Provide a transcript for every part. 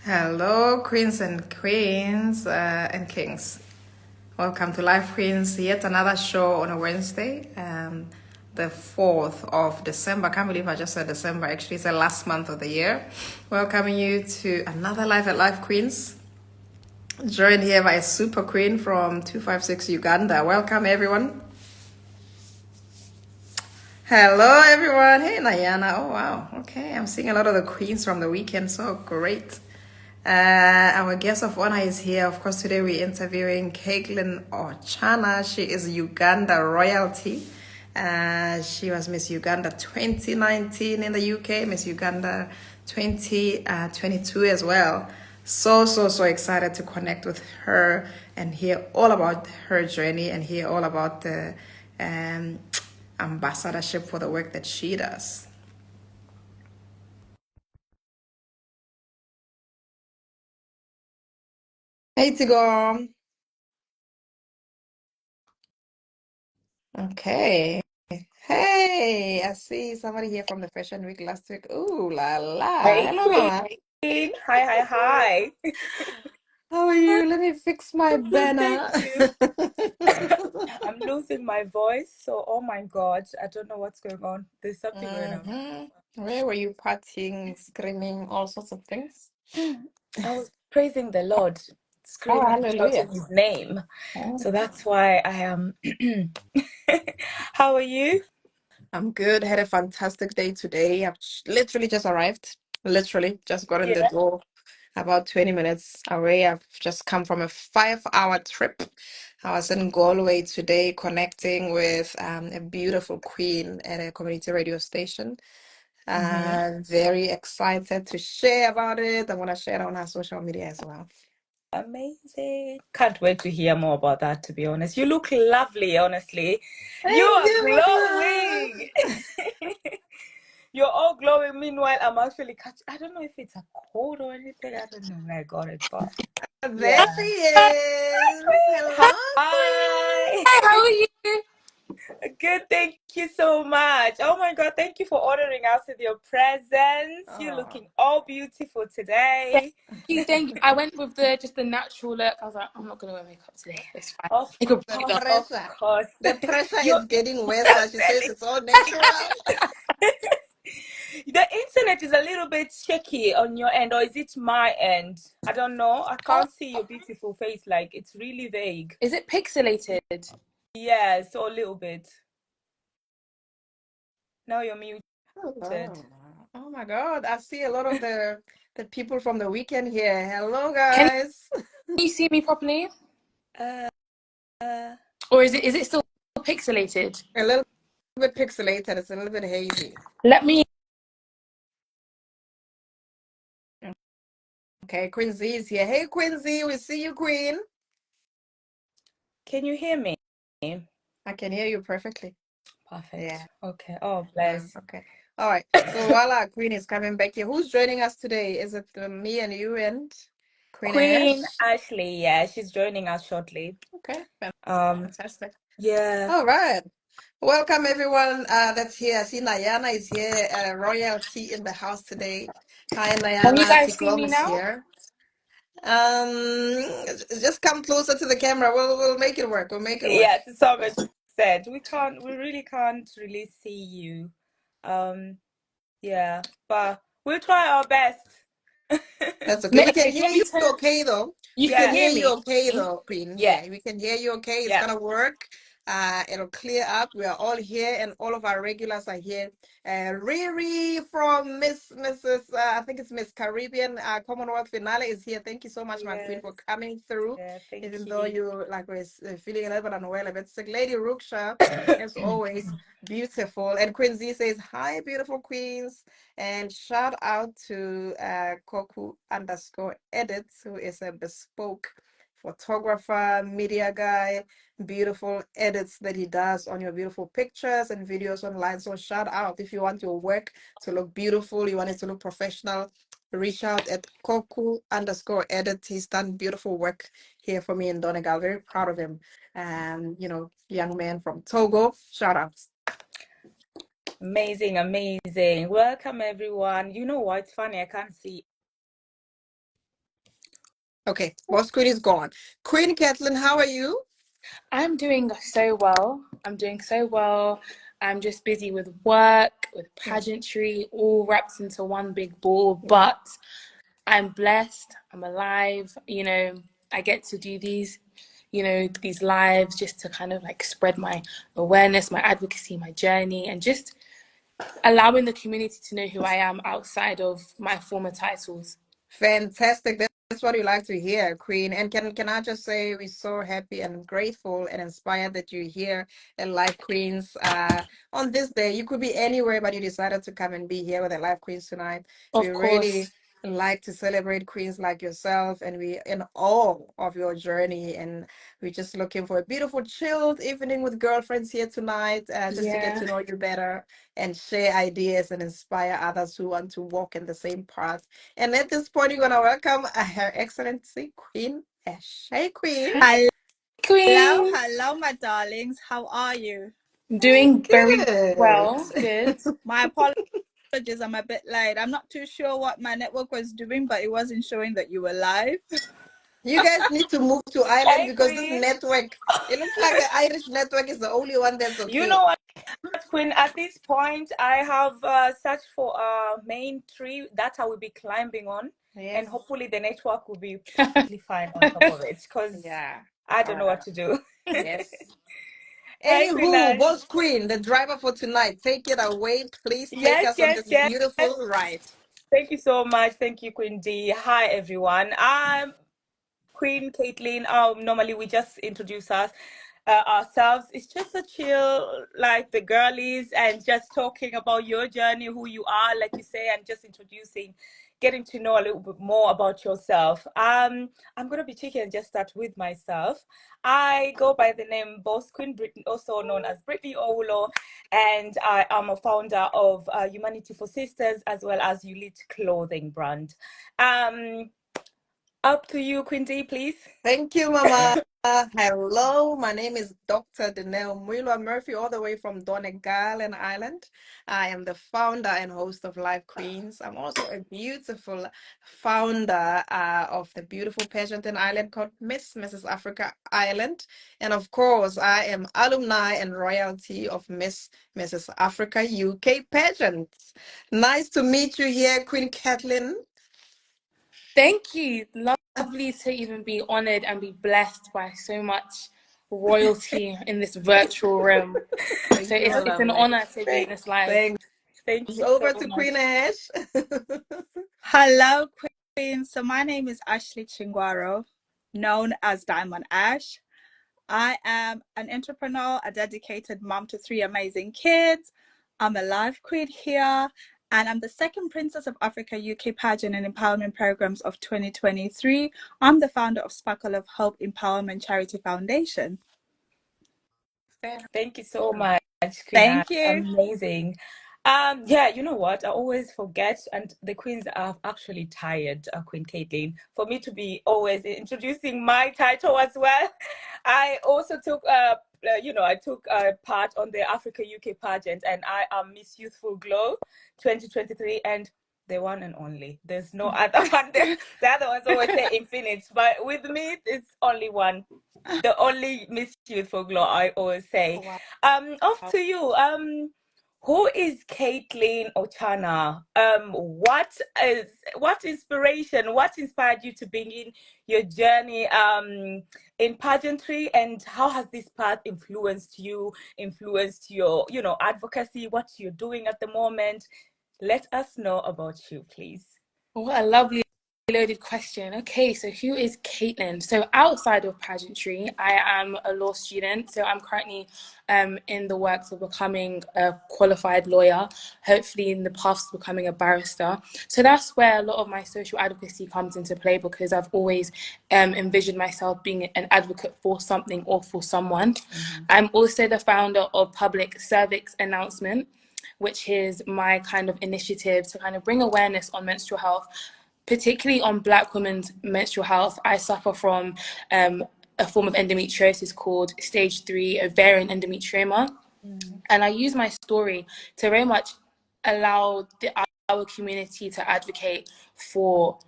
Hello, queens and and kings. Welcome to Life Queens, yet another show on a Wednesday, the 4th of December. I can't believe I just said December. Actually, it's the last month of the year. Welcoming you to another Life at Life Queens, joined here by a super queen from 256 Uganda. Welcome, everyone. Hello, everyone. Hey, Nayana. Oh, wow. Okay, I'm seeing a lot of the queens from the weekend. So great. Our guest of honor is here. Of course, today we're interviewing Caitlin Ochana. She is Uganda royalty. She was Miss Uganda 2019 in the UK, Miss Uganda 2022 as well. So excited to connect with her and hear all about her journey and hear all about the um, ambassadorship for the work that she does. Hey, Tigor. Okay. Hey, I see somebody here from the Fashion Week last week. Ooh la la. Hey, Hello, Mama. Queen. Hi. How are you? Let me fix my I'm good, thank banner. you. I'm losing my voice, so oh my God, I don't know what's going on. There's something going on. Where were you partying, screaming, all sorts of things? I was praising the Lord, Oh, screaming, hallelujah. shouting his name. Oh. So that's why I am. How are you? I'm good. Had a fantastic day today. I've literally just arrived. Literally just got in the Yeah. door about 20 minutes away. I've just come from a 5-hour trip. I was in Galway today connecting with a beautiful queen at a community radio station. hmm Very excited to share about it. I'm gonna share it on our social media as well. Amazing. Can't wait to hear more about that, to be honest. You look lovely, honestly. You Thank are you, glowing. Mika. You're all glowing. Meanwhile, I'm actually catching. I don't know if it's a cold or anything. I don't know where I got it, but There she yeah. is. Hello, Hi. queen. How are you? Good. Thank you so much. Oh my God. Thank you for ordering us with your presents. You're Oh. looking all beautiful Thank today. Thank you. I went with the natural look. I was like, I'm not gonna wear makeup today. It's fine. Of Make a The break up. of pressure. course. The pressure You're is getting worse. She says telling. it's all natural. The internet is a little bit shaky on your end, or is it my end? I don't know. I Oh, can't see your beautiful face. Like it's really vague. is it pixelated? Yeah, so a little bit. Now you're Hello. muted. Oh my God. I see a lot of the people from the weekend here. Hello, Can guys. you see me properly, Uh, uh, or is it still pixelated? A little bit pixelated. It's a little bit hazy. Let me. Okay, Quincy is here. Hey, Quincy, we see you, Queen. can you hear me? I can hear you perfectly. Yeah. Perfect. Okay. Oh, bless. Okay. All right. So while our Queen is coming back here, who's joining us today? Is it me and you and Queen Queen Ash? Ashley, yeah, she's joining us shortly. Okay, Um, fantastic. yeah. All right. Welcome everyone that's here. I see Nayana is here, royalty in the house today. Hi Can you Nayana, guys see Tigom me is now? here. Just come closer to the camera. We'll make it work. We'll make it Yeah, work. to some extent. We really can't really see you. Um, yeah, but we'll try our best. That's okay. We can Okay, do you hear want me you to? okay though. You We can can Yeah, hear hear you me. okay though, Queen. yeah, Yeah, we can hear you okay. It's yeah. gonna work. It'll clear up. We are all here and all of our regulars are here. Riri from Mrs. I think it's Miss Caribbean Commonwealth Finale is here. Thank you so much, my Queen, Yes, for coming through. yeah, thank Even though you. you like were feeling a little bit unwell, a bit sick. Lady Ruksha, as always, beautiful. And Quincy says, "Hi, beautiful queens." And shout out to Koku underscore edits, who is a bespoke photographer, media guy, beautiful edits that he does on your beautiful pictures and videos online. So shout out if you want your work to look beautiful, you want it to look professional, reach out at Koku underscore edit. He's done beautiful work here for me in Donegal. Very proud of him. And young man from Togo. Shout out. Amazing. Welcome everyone. You know what? It's funny, I can't see Okay, Boss Queen is gone. Queen Kathleen, how are you? I'm doing so well. I'm doing so well. I'm just busy with work, with Mm, pageantry, all wrapped into one big ball. yeah. But I'm blessed. I'm alive. I get to do these lives just to kind of like spread my awareness, my advocacy, my journey, and just allowing the community to know who I am outside of my former titles. Fantastic. That's what we like to hear, Queen. And can I just say we're so happy and grateful and inspired that you're here at Life Queens on this day. You could be anywhere, but you decided to come and be here with the Life Queens tonight. We Of really course. like to celebrate queens like yourself, and we in awe of your journey. And we're just looking for a beautiful, chilled evening with girlfriends here tonight, just to get Yeah. to know you better and share ideas and inspire others who want to walk in the same path. And at this point, we're going to welcome Her Excellency Queen Ash. Hey, Queen. Hello, Queen's hello, my darlings. How are you? doing very Good. well. Good. My apologies, I'm a bit late. I'm not too sure what my network was doing, but it wasn't showing that you were live. You guys need to move to Ireland Hey, because this Queen. network, it looks like the Irish network is the only one that's You okay. know what, Queen? At this point, I have searched for a main tree that I will be climbing on, and Yes. hopefully the network will be perfectly fine on top of it because Yeah. I don't know what Uh, to do. yes. Hey, Queen Anywho, Ash. Boss Queen, the driver for tonight, take it away. Please take Yes, us on yes, this yes. beautiful ride. Thank you so much. Thank you, Queen D. Hi, everyone. I'm Queen Caitlin. Normally we just introduce ourselves. It's just a chill, like the girlies, and just talking about your journey, who you are, like you say, and just introducing, getting to know a little bit more about yourself. I'm gonna be cheeky and just start with myself. I go by the name Boss Queen Brittany, also known as Brittany Owulo, and I am a founder of Humanity for Sisters as well as Elite Clothing brand. Um, Up to you, Quinty, please. Thank you, Mama. Hello, my name is Dr. Danelle Muila Murphy, all the way from Donegal and Ireland. I am the founder and host of Live Queens. I'm also a beautiful founder of the beautiful pageant in Ireland called Mrs. Africa Ireland. And of course, I am alumni and royalty of Mrs. Africa UK pageants. Nice to meet you here, Queen Kathleen. Thank you. Lovely to even be honored and be blessed by so much royalty in this virtual room. So Thank you, my it's an lovely. honor to be in this live. Thanks. Thank you so Over to much. Queen Ash. Hello, Queen. So my name is Ashley Chingwaro, known as Diamond Ash. I am an entrepreneur, a dedicated mom to three amazing kids. I'm a life queen here, and I'm the second Princess of Africa UK pageant and empowerment programs of 2023. I'm the founder of Sparkle of Hope Empowerment Charity Foundation. Thank you so much, Queen Ash. Thank you. Amazing. Yeah, you know what? I always forget, and the queens are actually tired, Queen Caitlin, for me to be always introducing my title as well. I also took I took part on the Africa UK pageant, and I am Miss Youthful Glow 2023, and the one and only. There's no other one. The other ones always say infinite, but with me, it's only one. The only Miss Youthful Glow, I always say. Oh, wow. Off to you. Who is Caitlin Ochana? What inspiration, what inspired you to begin your journey in pageantry, and how has this path influenced you, influenced your, advocacy, what you're doing at the moment? Let us know about you, please. What a lovely loaded question. Okay, so who is Caitlin? So outside of pageantry, I am a law student. So I'm currently in the works of becoming a qualified lawyer, hopefully in the path to becoming a barrister. So that's where a lot of my social advocacy comes into play, because I've always envisioned myself being an advocate for something or for someone. Mm-hmm. I'm also the founder of Public Cervix Announcement, which is my kind of initiative to kind of bring awareness on menstrual health, particularly on Black women's menstrual health. I suffer from a form of endometriosis called stage 3 ovarian endometrioma. And I use my story to very much allow our community to advocate for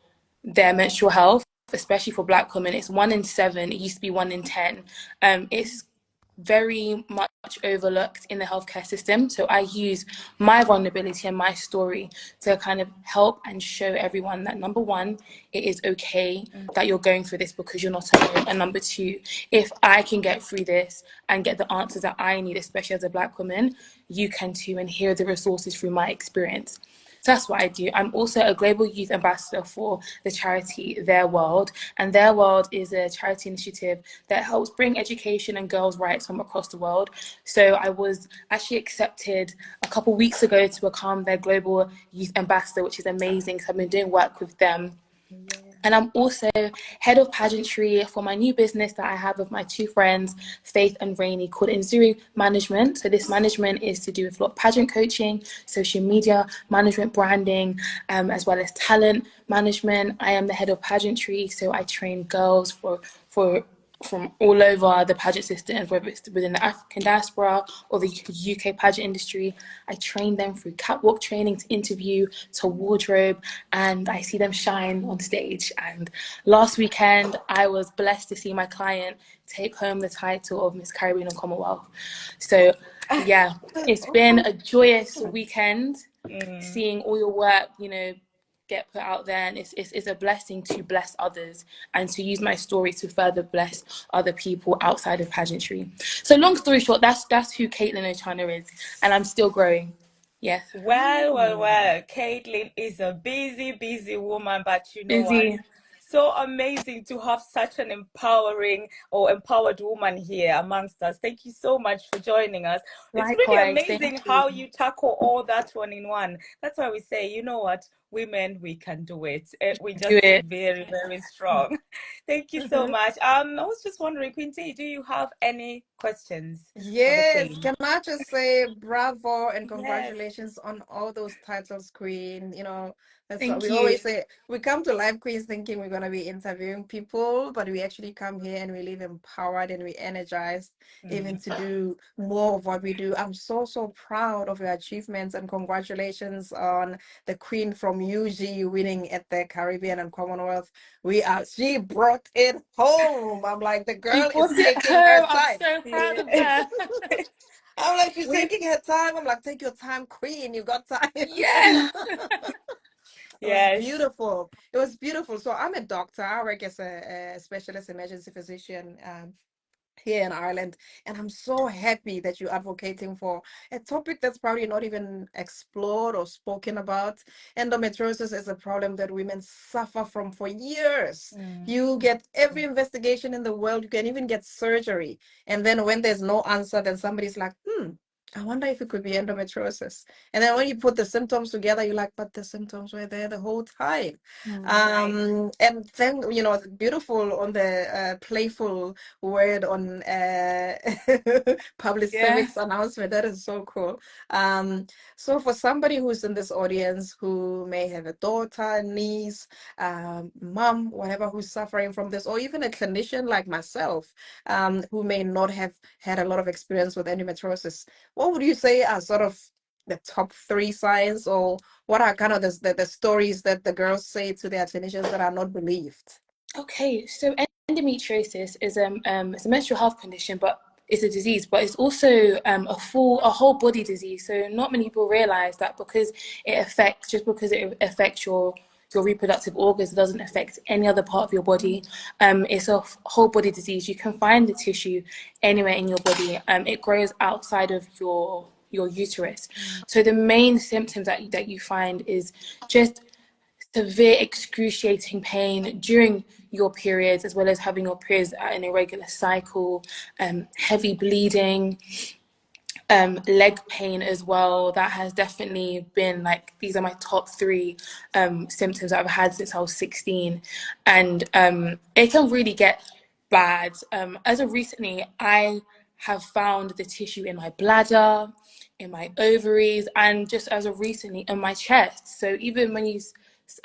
their menstrual health especially for Black women, it's 1 in 7. It used to be 1 in 10. It's very much overlooked in the healthcare system. So I use my vulnerability and my story to kind of help and show everyone that, number one, it is okay that you're going through this because you're not alone. And number two, if I can get through this and get the answers that I need, especially as a Black woman, you can too, and here are the resources through my experience. So that's what I do. I'm also a global youth ambassador for the charity Their World. And Their World is a charity initiative that helps bring education and girls' rights from across the world. So I was actually accepted a couple of weeks ago to become their global youth ambassador, which is amazing. So I've been doing work with them. And I'm also head of pageantry for my new business that I have with my 2 friends, Faith and Rainey, called Inzuri Management. So this management is to do with a lot of pageant coaching, social media management, branding, as well as talent management. I am the head of pageantry, so I train girls from all over the pageant system, whether it's within the African diaspora or the UK pageant industry. I train them through catwalk training to interview to wardrobe, and I see them shine on stage. And last weekend, I was blessed to see my client take home the title of Miss Caribbean and Commonwealth. So yeah, it's been a joyous weekend seeing all your work, get put out there, and it's a blessing to bless others and to use my story to further bless other people outside of pageantry. So long story short, that's who Caitlin Ochana is, and I'm still growing. Yeah. Well. Caitlin is a busy woman, but you know what? Busy. So amazing to have such an empowered woman here amongst us. Thank you so much for joining us. It's really Likewise. amazing how you tackle all that one in one. That's why we say, you know what, women, we can do it. We're Do just it. very, very strong. Thank you so much. I was just wondering, Quincy, do you have any questions for the Yes, Queen? can I just say bravo and Yes. congratulations on all those titles, Queen. That's what Thank we you. always say. We come to Live Queens thinking we're going to be interviewing people, but we actually come here and we live empowered and we energized even to do more of what we do. I'm so, so proud of your achievements and congratulations on the Queen from UG winning at the Caribbean and Commonwealth. She brought it home. I'm like, the She girl is brought it taking her home. I'm time. so proud of Yeah. her. I'm like, she's We taking her time. I'm like, take your time, Queen. You got time. Yes. It was Yes. beautiful. It was beautiful. So I'm a doctor. I work as a specialist emergency physician here in Ireland. And I'm so happy that you're advocating for a topic that's probably not even explored or spoken about. Endometriosis is a problem that women suffer from for years. You get every investigation in the world, you can even get surgery. And then when there's no answer, then somebody's like, I wonder if it could be endometriosis. And then when you put the symptoms together, you're like, but the symptoms were there the whole time. Right. And then, beautiful on the playful word on public Yeah. service announcement. That is so cool. So for somebody who's in this audience who may have a daughter, niece, mom, whatever, who's suffering from this, or even a clinician like myself, who may not have had a lot of experience with endometriosis, what would you say are sort of the top 3 signs, or what are kind of the stories that the girls say to their clinicians that are not believed? Okay, so endometriosis is it's a menstrual health condition, but it's a disease, but it's also a whole body disease. So not many people realize that because it affects your reproductive organs, it doesn't affect any other part of your body. It's a whole body disease. You can find the tissue anywhere in your body. It grows outside of your uterus. So the main symptoms that you find is just severe excruciating pain during your periods, as well as having your periods at an irregular cycle, heavy bleeding, leg pain as well. That has definitely been like, these are my top 3 symptoms that I've had since I was 16. And it can really get bad. As of recently, I have found the tissue in my bladder, in my ovaries, and just as of recently in my chest. So even when you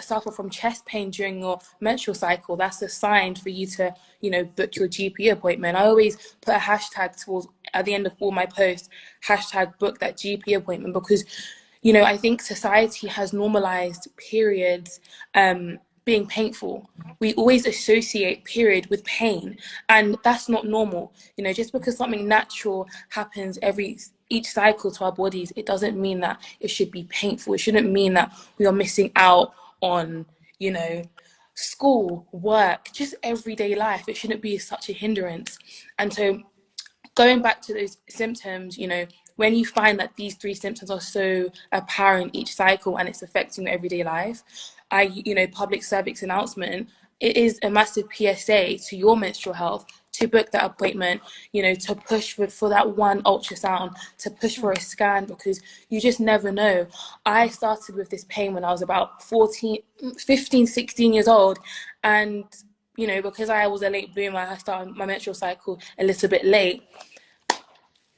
suffer from chest pain during your menstrual cycle, that's a sign for you to, book your GP appointment. I always put a hashtag towards at the end of all my posts, hashtag book that GP appointment, because, I think society has normalized periods being painful. We always associate period with pain, and that's not normal. You know, just because something natural happens each cycle to our bodies, it doesn't mean that it should be painful. It shouldn't mean that we are missing out on, you know, school, work, just everyday life. It shouldn't be such a hindrance. And so going back to those symptoms, you know, when you find that these 3 symptoms are so apparent each cycle and it's affecting your everyday life, public service announcement, it is a massive PSA to your menstrual health to book that appointment, you know, to push for that one ultrasound, to push for a scan, because you just never know. I started with this pain when I was about 15, 16 years old. And, you know, because I was a late bloomer, I started my menstrual cycle a little bit late.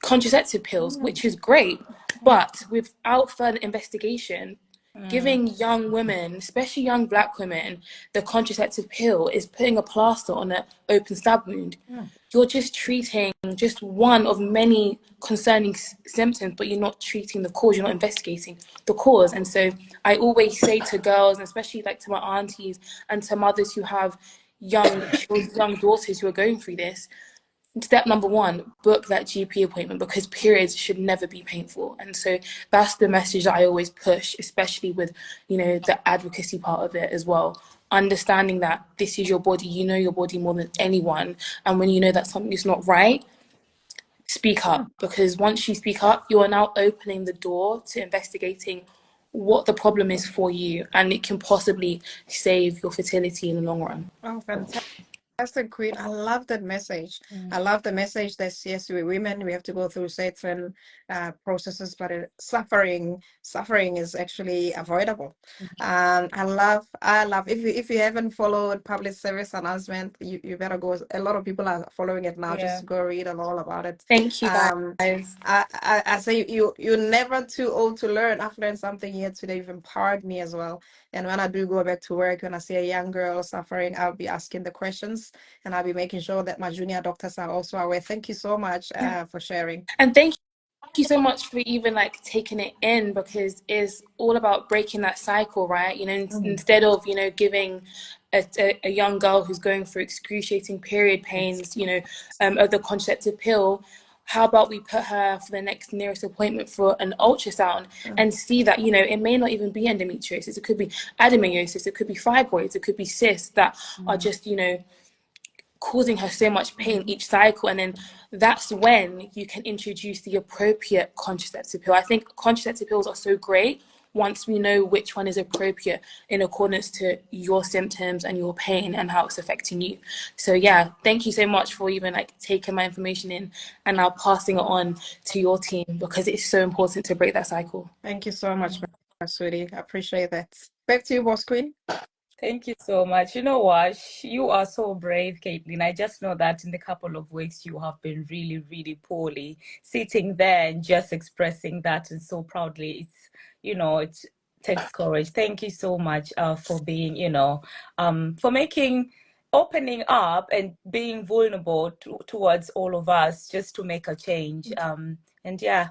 Contraceptive pills, which is great, but without further investigation, giving young women, especially young Black women, the contraceptive pill is putting a plaster on an open stab wound. You're just treating just one of many concerning symptoms, but you're not treating the cause, you're not investigating the cause. And so I always say to girls, and especially like to my aunties and to mothers who have young daughters who are going through this, step number 1, book that GP appointment, because periods should never be painful. And so that's the message that I always push, especially with, you know, the advocacy part of it as well. Understanding that this is your body, you know your body more than anyone. And when you know that something is not right, speak up, because once you speak up, you are now opening the door to investigating what the problem is for you, and it can possibly save your fertility in the long run. Oh, fantastic. Queen, I love that message. I love the message that yes, we women, we have to go through certain processes, but suffering is actually avoidable. I love. If you haven't followed public service announcement, you better go. A lot of people are following it now. Just go read all about it. Thank you, guys. I say you're never too old to learn. I've learned something here today. You've empowered me as well. And when I do go back to work, when I see a young girl suffering, I'll be asking the questions, and I'll be making sure that my junior doctors are also aware. Thank you so much for sharing. And thank you so much for even like taking it in, because it's all about breaking that cycle, right? You know, instead of, you know, giving a young girl who's going through excruciating period pains, you know, of the contraceptive pill, how about we put her for the next nearest appointment for an ultrasound and see that, you know, it may not even be endometriosis. It could be adenomyosis. It could be fibroids. It could be cysts that are just, you know, causing her so much pain each cycle. And then that's when you can introduce the appropriate contraceptive pill. I think contraceptive pills are so great once we know which one is appropriate in accordance to your symptoms and your pain and how it's affecting you. So yeah, thank you so much for even like taking my information in and now passing it on to your team, because it's so important to break that cycle. Thank you so much, sweetie. I appreciate that. Back to you, Boss Queen. Thank you so much. You know what? You are so brave, Caitlin. I just know that in the couple of weeks you have been really, really poorly, sitting there and just expressing that and so proudly. It's, you know, it takes courage. Thank you so much for being, you know, for opening up and being vulnerable towards all of us, just to make a change. And yeah.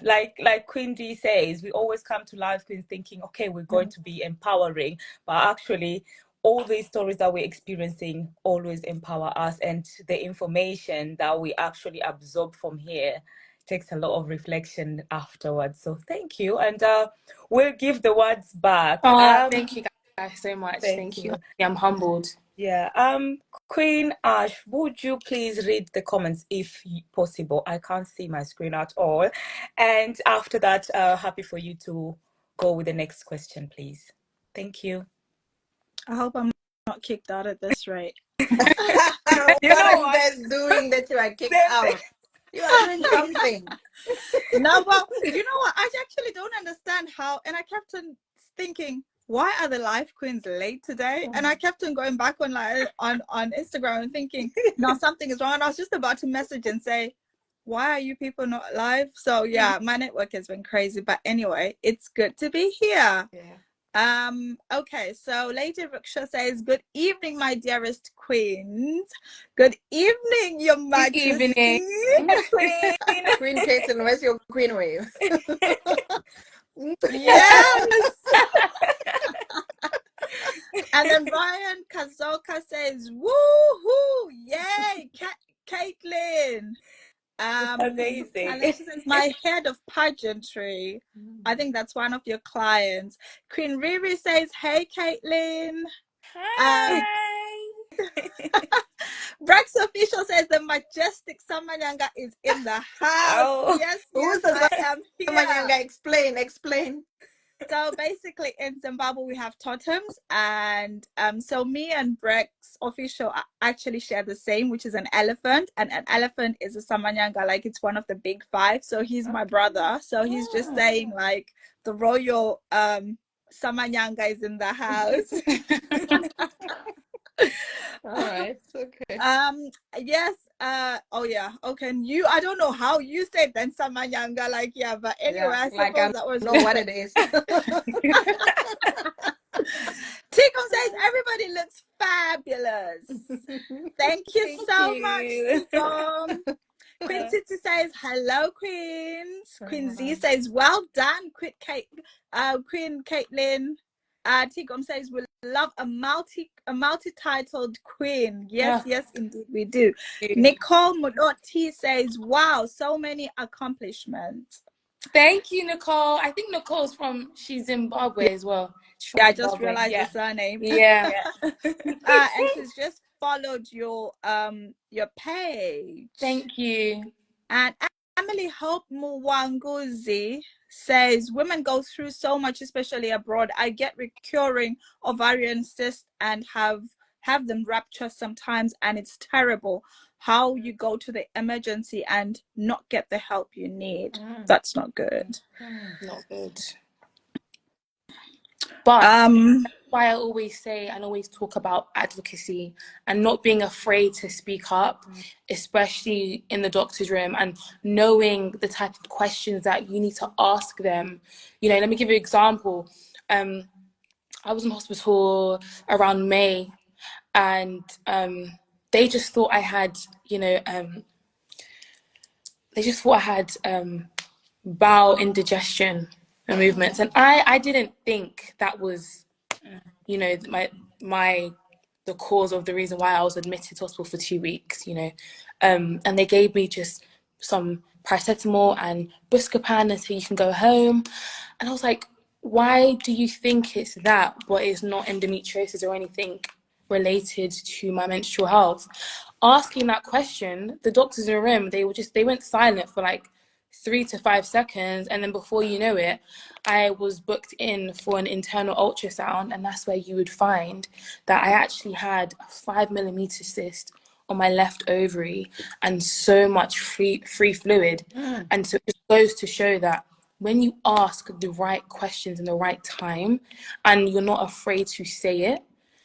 Like Queen D says, we always come to Live Queens thinking, okay, we're going to be empowering, but actually all these stories that we're experiencing always empower us, and the information that we actually absorb from here takes a lot of reflection afterwards. So thank you, and we'll give the words back. Thank you guys so much. Thank you. I'm humbled. Yeah. Queen Ash, would you please read the comments if possible? I can't see my screen at all. And after that, happy for you to go with the next question, please. Thank you. I hope I'm not kicked out at this rate. You know what are you doing that you are kicked out? You are doing something. No, well, you know what? I actually don't understand how, and I kept on thinking, why are the Live Queens late today? And I kept on going back on Instagram and thinking, no, something is wrong. And I was just about to message and say, why are you people not live? So yeah, my network has been crazy. But anyway, it's good to be here. Yeah. Okay, so Lady Ruksha says, good evening, my dearest queens. Good evening, Your Majesty. Good evening. Queen Caitlin, where's your queen wave? Yes. And then Ryan Kazoka says, woohoo, yay, Caitlin. Amazing. Alicia says, my head of pageantry. I think that's one of your clients. Queen Riri says, hey, Caitlin. Hi. Brex Official says the majestic Samanyanga is in the house. Oh. Yes, Who's yes, the I am here. Samanyanga? Explain. So basically in Zimbabwe we have totems, and so me and Brex Official actually share the same, which is an elephant, and an elephant is a Samanyanga, like it's one of the big five. So he's my brother. So he's just saying like the royal Samanyanga is in the house. All right. Okay. Yes, oh yeah, okay. I don't know how you said then Samanyanga, like, yeah, but anyway, Yeah, I like suppose I that was know what it is. Tico says everybody looks fabulous. Thank you so much, Tico. Queen City says hello, Queens. Queen Z says well done, Queen Caitlin. Tigom says we love a multi-titled queen. Yes, yes, indeed we do. Nicole Mudoti says, wow, so many accomplishments. Thank you, Nicole. I think Nicole's she's Zimbabwe as well. Yeah, I just realized the surname. Yeah. And she's just followed your page. Thank you. And Emily Hope Muwanguzi says, women go through so much, especially abroad. I get recurring ovarian cysts and have them rupture sometimes, and it's terrible how you go to the emergency and not get the help you need. That's not good. Not good. But that's why I always say and always talk about advocacy and not being afraid to speak up, especially in the doctor's room, and knowing the type of questions that you need to ask them. You know, let me give you an example. I was in hospital around May, and they just thought I had, bowel indigestion and movements, and I didn't think that was, the cause of the reason why I was admitted to hospital for 2 weeks, and they gave me just some paracetamol and Buscopan and said you can go home, and I was like, why do you think it's that, but it's not endometriosis or anything related to my menstrual health? Asking that question, the doctors in the room, they went silent for like 3 to 5 seconds, and then before you know it, I was booked in for an internal ultrasound, and that's where you would find that I actually had a 5mm cyst on my left ovary and so much free fluid. And so it goes to show that when you ask the right questions in the right time and you're not afraid to say it,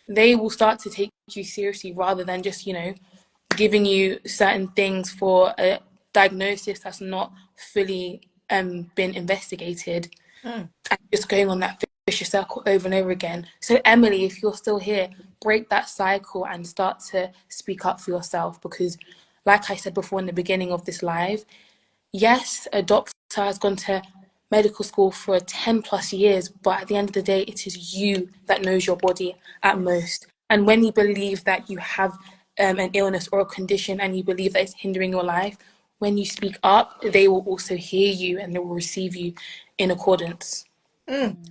they will start to take you seriously rather than just, giving you certain things for a diagnosis that's not fully been investigated, and just going on that vicious circle over and over again. So Emily, if you're still here, break that cycle and start to speak up for yourself, because like I said before in the beginning of this live, yes, a doctor has gone to medical school for 10+ years, but at the end of the day, it is you that knows your body at most. And when you believe that you have an illness or a condition and you believe that it's hindering your life, when you speak up, they will also hear you and they will receive you in accordance.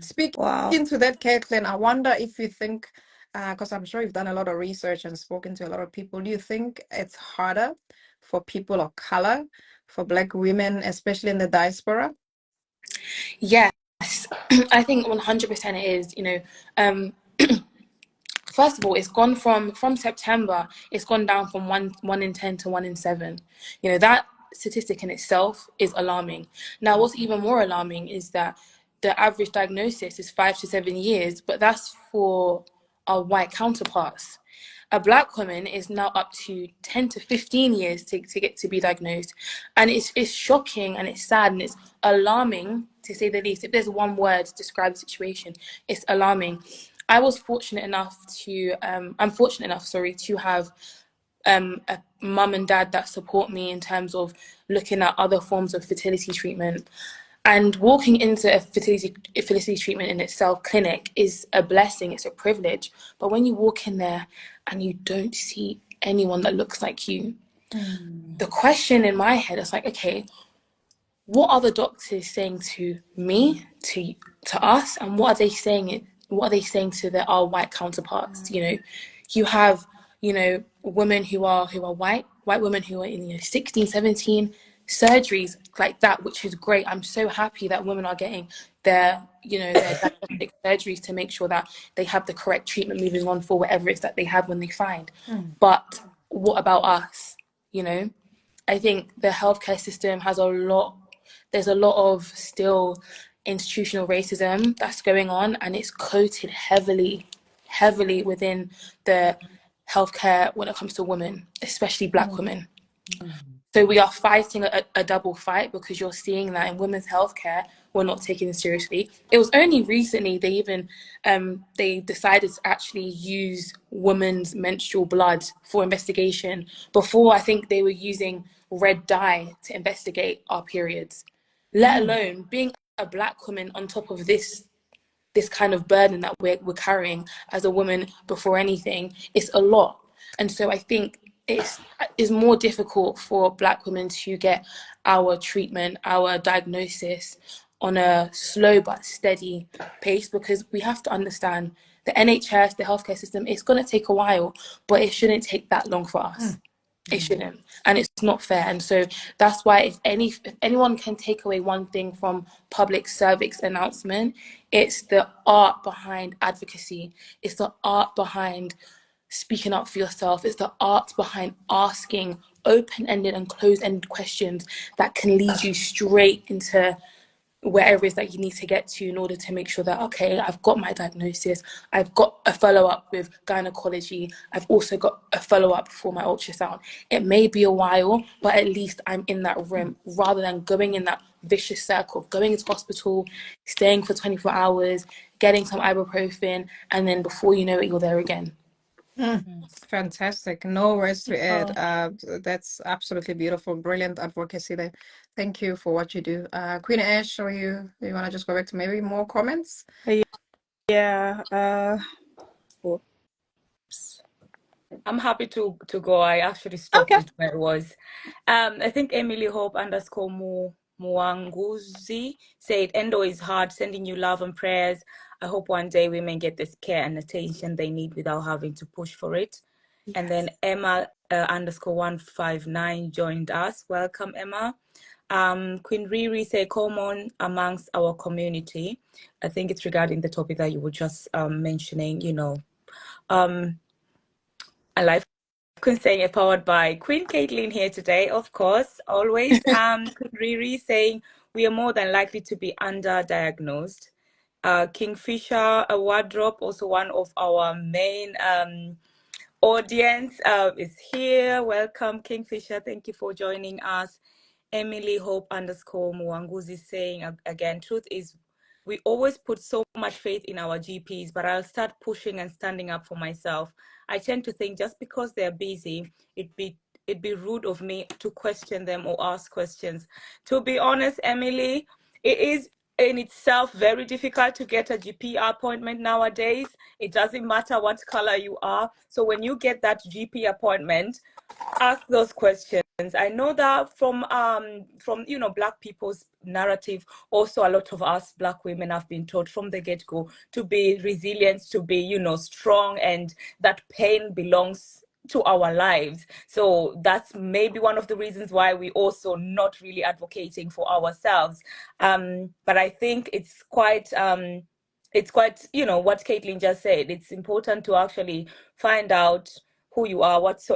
Speaking to that, Caitlin, I wonder if you think, because I'm sure you've done a lot of research and spoken to a lot of people, do you think it's harder for people of color, for Black women, especially in the diaspora? Yes, I think 100% it is. First of all, it's gone from September, it's gone down from 1 in 10 to 1 in 7. That statistic in itself is alarming. Now, what's even more alarming is that the average diagnosis is 5 to 7 years, but that's for our white counterparts. A Black woman is now up to 10 to 15 years to get to be diagnosed. And it's shocking and it's sad and it's alarming, to say the least. If there's one word to describe the situation, it's alarming. I'm fortunate enough, to have a mum and dad that support me in terms of looking at other forms of fertility treatment. And walking into a fertility treatment in itself, clinic, is a blessing, it's a privilege. But when you walk in there and you don't see anyone that looks like you, the question in my head is like, okay, what are the doctors saying to me, to us, and what are they saying? What are they saying to our white counterparts? You know, you have, you know, women who are white women who are in, you know, 16, 17 surgeries like that, which is great. I'm so happy that women are getting their, you know, their diagnostic surgeries to make sure that they have the correct treatment moving on for whatever it's that they have when they find. But what about us? You know, I think the healthcare system has there's a lot of still institutional racism that's going on, and it's coated heavily within the healthcare when it comes to women, especially Black women. So we are fighting a double fight, because you're seeing that in women's healthcare, we're not taking it seriously. It was only recently they even they decided to actually use women's menstrual blood for investigation. Before, I think they were using red dye to investigate our periods. Let alone being a Black woman on top of this kind of burden that we're carrying as a woman before anything. It's a lot. And so I think it's more difficult for Black women to get our treatment, our diagnosis on a slow but steady pace, because we have to understand the NHS, the healthcare system, it's going to take a while, but it shouldn't take that long for us. It shouldn't, and it's not fair. And so that's why if anyone can take away one thing from public service announcement, it's the art behind advocacy. It's the art behind speaking up for yourself. It's the art behind asking open-ended and closed-ended questions that can lead you straight into wherever it is that you need to get to, in order to make sure that, okay, I've got my diagnosis, I've got a follow-up with gynecology, I've also got a follow-up for my ultrasound. It may be a while, but at least I'm in that room, rather than going in that vicious circle of going into hospital, staying for 24 hours, getting some ibuprofen, and then before you know it, you're there again. Fantastic. No words to add. That's absolutely beautiful. Brilliant advocacy there. Thank you for what you do. Queen Ash, or you want to just go back to maybe more comments? Yeah. Oops. I'm happy to go. I actually stopped it where it was. I think Emily Hope _ Muanguzi said, Endo is hard, sending you love and prayers. I hope one day women get this care and attention they need without having to push for it. Yes. And then Emma _159 joined us. Welcome, Emma. Queen Riri say, common amongst our community. I think it's regarding the topic that you were just mentioning, you know. A life Queen saying, powered by Queen Caitlin here today, of course, always. Queen Riri saying, we are more than likely to be underdiagnosed. Kingfisher, a wardrobe, also one of our main audience, is here. Welcome, Kingfisher. Thank you for joining us. Emily Hope _ Muanguzi saying, again, truth is, we always put so much faith in our GPs, but I'll start pushing and standing up for myself. I tend to think just because they're busy, it'd be rude of me to question them or ask questions. To be honest, Emily, it is in itself very difficult to get a GP appointment nowadays. It doesn't matter what color you are. So when you get that GP appointment, ask those questions. I know that from you know, Black people's narrative, also a lot of us Black women have been taught from the get-go to be resilient, to be, you know, strong, and that pain belongs to our lives. So that's maybe one of the reasons why we also not really advocating for ourselves. But I think it's quite you know, what Caitlin just said. It's important to actually find out who you are, what's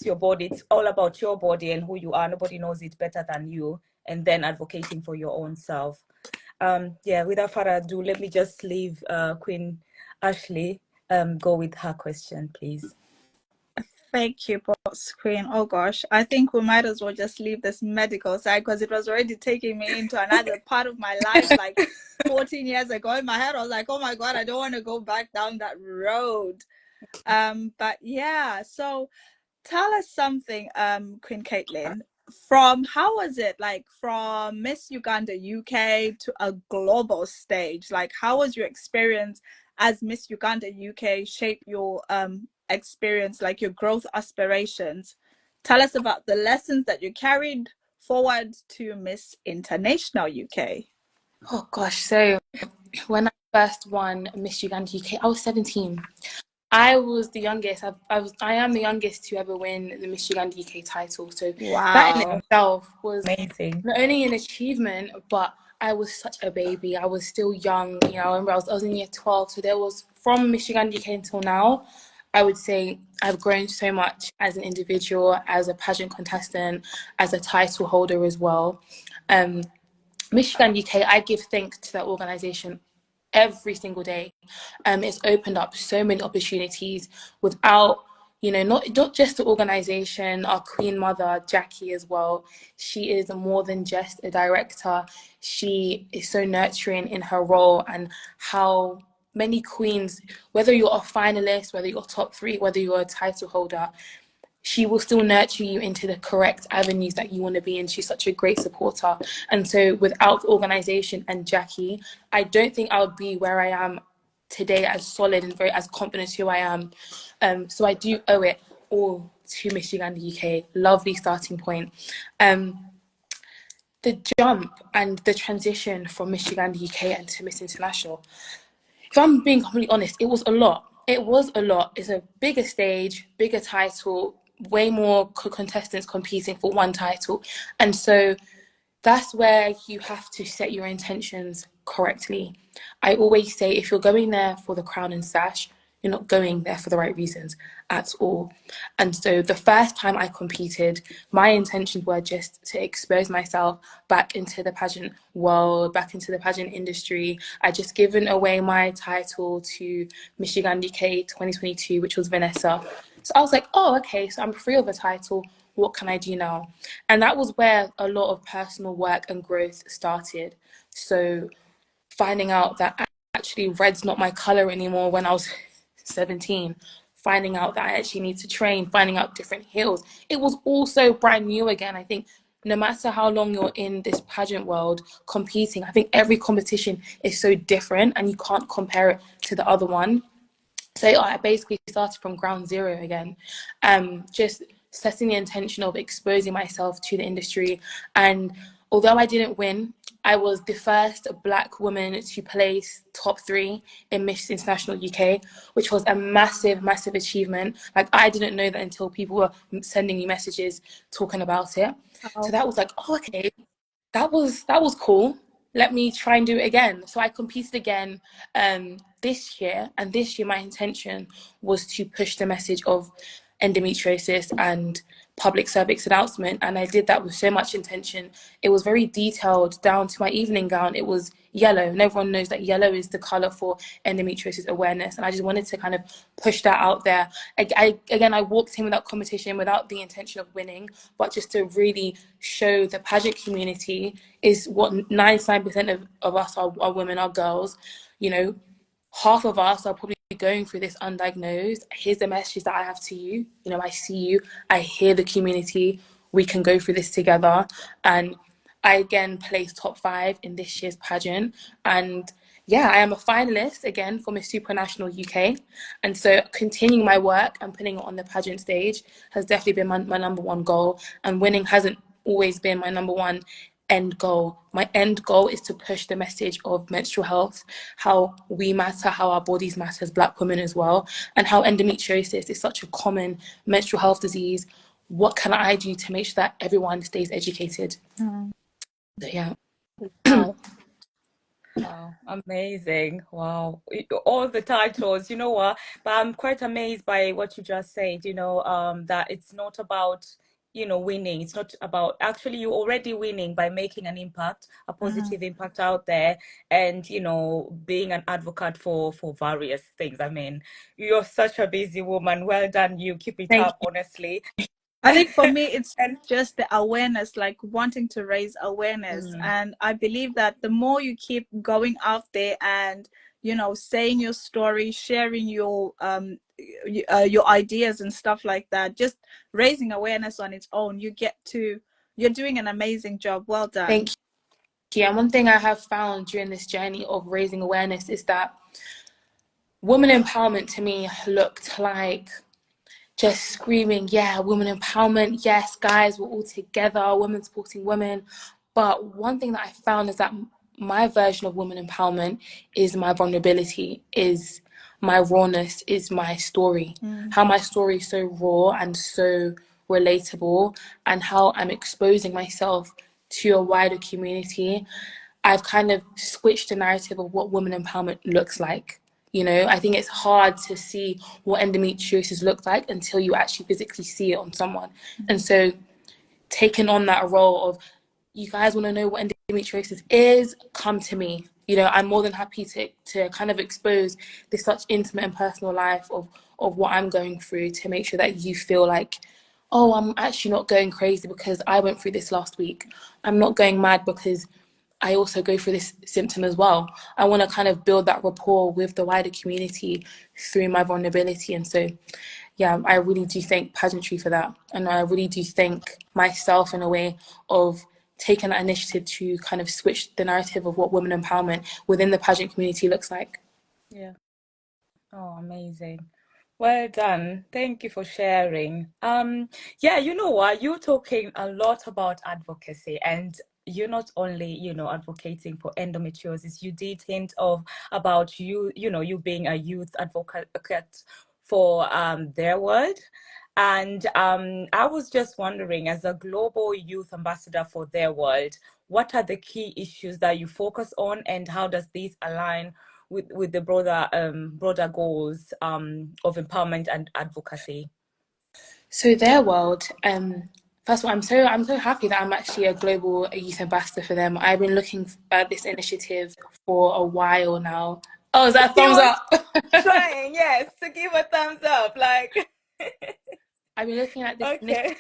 your body. It's all about your body and who you are. Nobody knows it better than you, and then advocating for your own self. Yeah, without further ado, let me just leave Queen Ashley go with her question, please. Thank you, Boss Queen. Oh gosh, I think we might as well just leave this medical side, because it was already taking me into another part of my life, like 14 years ago. In my head, I was like, oh my God, I don't want to go back down that road. But yeah, so tell us something, Queen Caitlin. from how was it like from Miss Uganda UK to a global stage? Like, how was your experience as Miss Uganda UK shape your experience, like your growth aspirations? Tell us about the lessons that you carried forward to Miss International UK. Oh gosh, so when I first won Miss Uganda UK, I was 17. I was the youngest. I am the youngest to ever win the Miss Uganda UK title. So that in Wow. itself was Amazing. not only an achievement, but I was such a baby. I was still young. You know, I remember I was in year 12. So there was, from Miss Uganda UK until now, I would say I've grown so much as an individual, as a pageant contestant, as a title holder as well. Miss Uganda UK, I give thanks to that organisation every single day. It's opened up so many opportunities without, you know, not just the organization, our Queen Mother, Jackie, as well. She is more than just a director. She is so nurturing in her role, and how many queens, whether you're a finalist, whether you're top three, whether you're a title holder, she will still nurture you into the correct avenues that you want to be in. She's such a great supporter. And so without the organization and Jackie, I don't think I would be where I am today, as solid and very as confident as who I am. So I do owe it all to Miss Uganda UK. Lovely starting point. The jump and the transition from Miss Uganda UK and to Miss International, if I'm being completely honest, it was a lot. It was a lot. It's a bigger stage, bigger title, way more contestants competing for one title. And so that's where you have to set your intentions correctly. I always say, if you're going there for the crown and sash, you're not going there for the right reasons at all. And so the first time I competed, my intentions were just to expose myself back into the pageant world, back into the pageant industry. I just given away my title to Miss Uganda UK 2022, which was Vanessa. So I was like, oh, okay, so I'm free of a title. What can I do now? And that was where a lot of personal work and growth started. So finding out that actually red's not my color anymore when I was 17, finding out that I actually need to train, finding out different heels. It was also brand new again. I think no matter how long you're in this pageant world competing, I think every competition is so different and you can't compare it to the other one. So I basically started from ground zero again, just setting the intention of exposing myself to the industry. And although I didn't win, I was the first Black woman to place top 3 in Miss International UK, which was a massive, massive achievement. Like, I didn't know that until people were sending me messages talking about it. So that was like, oh, okay, that was cool. Let me try and do it again. So I competed again this year, and this year my intention was to push the message of endometriosis and public cervix announcement, and I did that with so much intention. It was very detailed down to my evening gown. It was yellow, and everyone knows that yellow is the color for endometriosis awareness, and I just wanted to kind of push that out there. I walked in without competition, without the intention of winning, but just to really show the pageant community is what 99% of us are women, are girls. You know, half of us are probably going through this undiagnosed. Here's the message that I have to you. You know, I see you, I hear the community, we can go through this together. And I again placed top 5 in this year's pageant. And yeah, I am a finalist again for Miss Supranational UK. And so continuing my work and putting it on the pageant stage has definitely been my number one goal. And winning hasn't always been my number one end goal. My end goal is to push the message of menstrual health, how we matter, how our bodies matter as Black women as well, and how endometriosis is such a common menstrual health disease. What can I do to make sure that everyone stays educated? So, yeah. Wow. Wow, amazing. Wow. All the titles, you know what? But I'm quite amazed by what you just said, that it's not about, winning. It's not about, actually you're already winning by making an impact, a positive impact out there, and, being an advocate for various things. I mean, you're such a busy woman. Well done, you. Keep it Thank up, honestly. I think for me, it's And just the awareness, like wanting to raise awareness. And I believe that the more you keep going out there and, saying your story, sharing your ideas and stuff like that, just raising awareness on its own, you get to You're doing an amazing job. Well done. Thank you. And one thing I have found during this journey of raising awareness is that women empowerment to me looked like just screaming, yeah, women empowerment, yes, guys, we're all together, women supporting women. But one thing that I found is that my version of women empowerment is my vulnerability, is my rawness, is my story. How my story is so raw and so relatable, and how I'm exposing myself to a wider community. I've kind of switched the narrative of what women empowerment looks like. You know, I think it's hard to see what endometriosis looks like until you actually physically see it on someone. And so taking on that role of, you guys want to know what endometriosis is, come to me. You know, I'm more than happy to kind of expose this such intimate and personal life of what I'm going through, to make sure that you feel like, oh, I'm actually not going crazy because I went through this last week. I'm not going mad because I also go through this symptom as well. I want to kind of build that rapport with the wider community through my vulnerability. And so, yeah, I really do thank pageantry for that. And I really do thank myself in a way of taking that initiative to kind of switch the narrative of what women empowerment within the pageant community looks like. Yeah. Oh, amazing. Well done. Thank you for sharing. Yeah, you know what? You're talking a lot about advocacy, and you're not only, advocating for endometriosis. You did hint about you being a youth advocate for their world. And I was just wondering, as a global youth ambassador for their world, what are the key issues that you focus on, and how does this align with the broader goals of empowerment and advocacy? So their world, first of all, I'm so happy that I'm actually a global youth ambassador for them. I've been looking at this initiative for a while now. Oh, is that a thumbs up? Trying, yes, to give a thumbs up, like. I've been looking at this initiative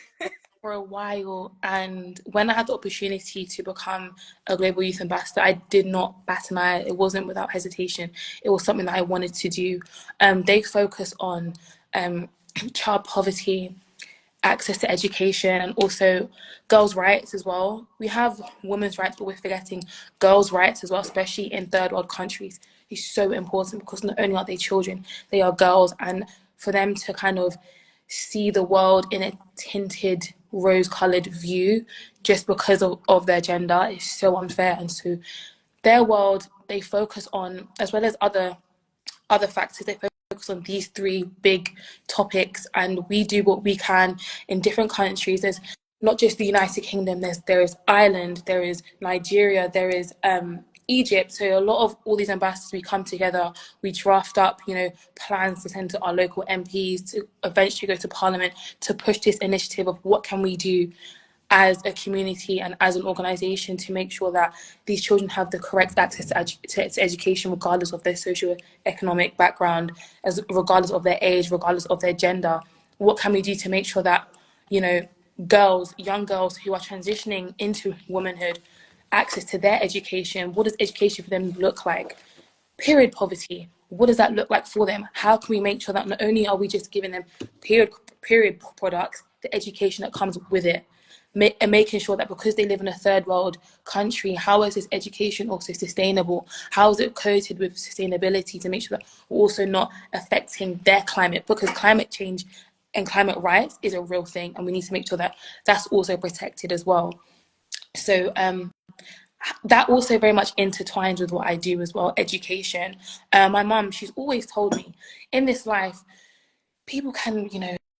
for a while, and when I had the opportunity to become a global youth ambassador, I did not bat an eye. It wasn't without hesitation. It was something that I wanted to do. They focus on child poverty, access to education, and also girls' rights as well. We have women's rights, but we're forgetting girls' rights as well, especially in third world countries. It's so important because not only are they children, they are girls, and for them to kind of see the world in a tinted rose-colored view just because of their gender is so unfair. And so their world, they focus on, as well as other factors, they focus on these three big topics, and we do what we can in different countries. There's not just the United Kingdom, there is Ireland, there is Nigeria, there is Egypt. So a lot of all these ambassadors, we come together, we draft up, plans to send to our local MPs to eventually go to Parliament to push this initiative of what can we do as a community and as an organisation to make sure that these children have the correct access to education, regardless of their socio-economic background, regardless of their age, regardless of their gender. What can we do to make sure that, young girls who are transitioning into womanhood, access to their education? What does education for them look like? Period poverty, what does that look like for them? How can we make sure that not only are we just giving them period products, the education that comes with it, and making sure that because they live in a third world country, how is this education also sustainable? How is it coated with sustainability to make sure that we're also not affecting their climate? Because climate change and climate rights is a real thing, and we need to make sure that that's also protected as well. So that also very much intertwines with what I do as well, education. My mum, she's always told me, in this life, people can,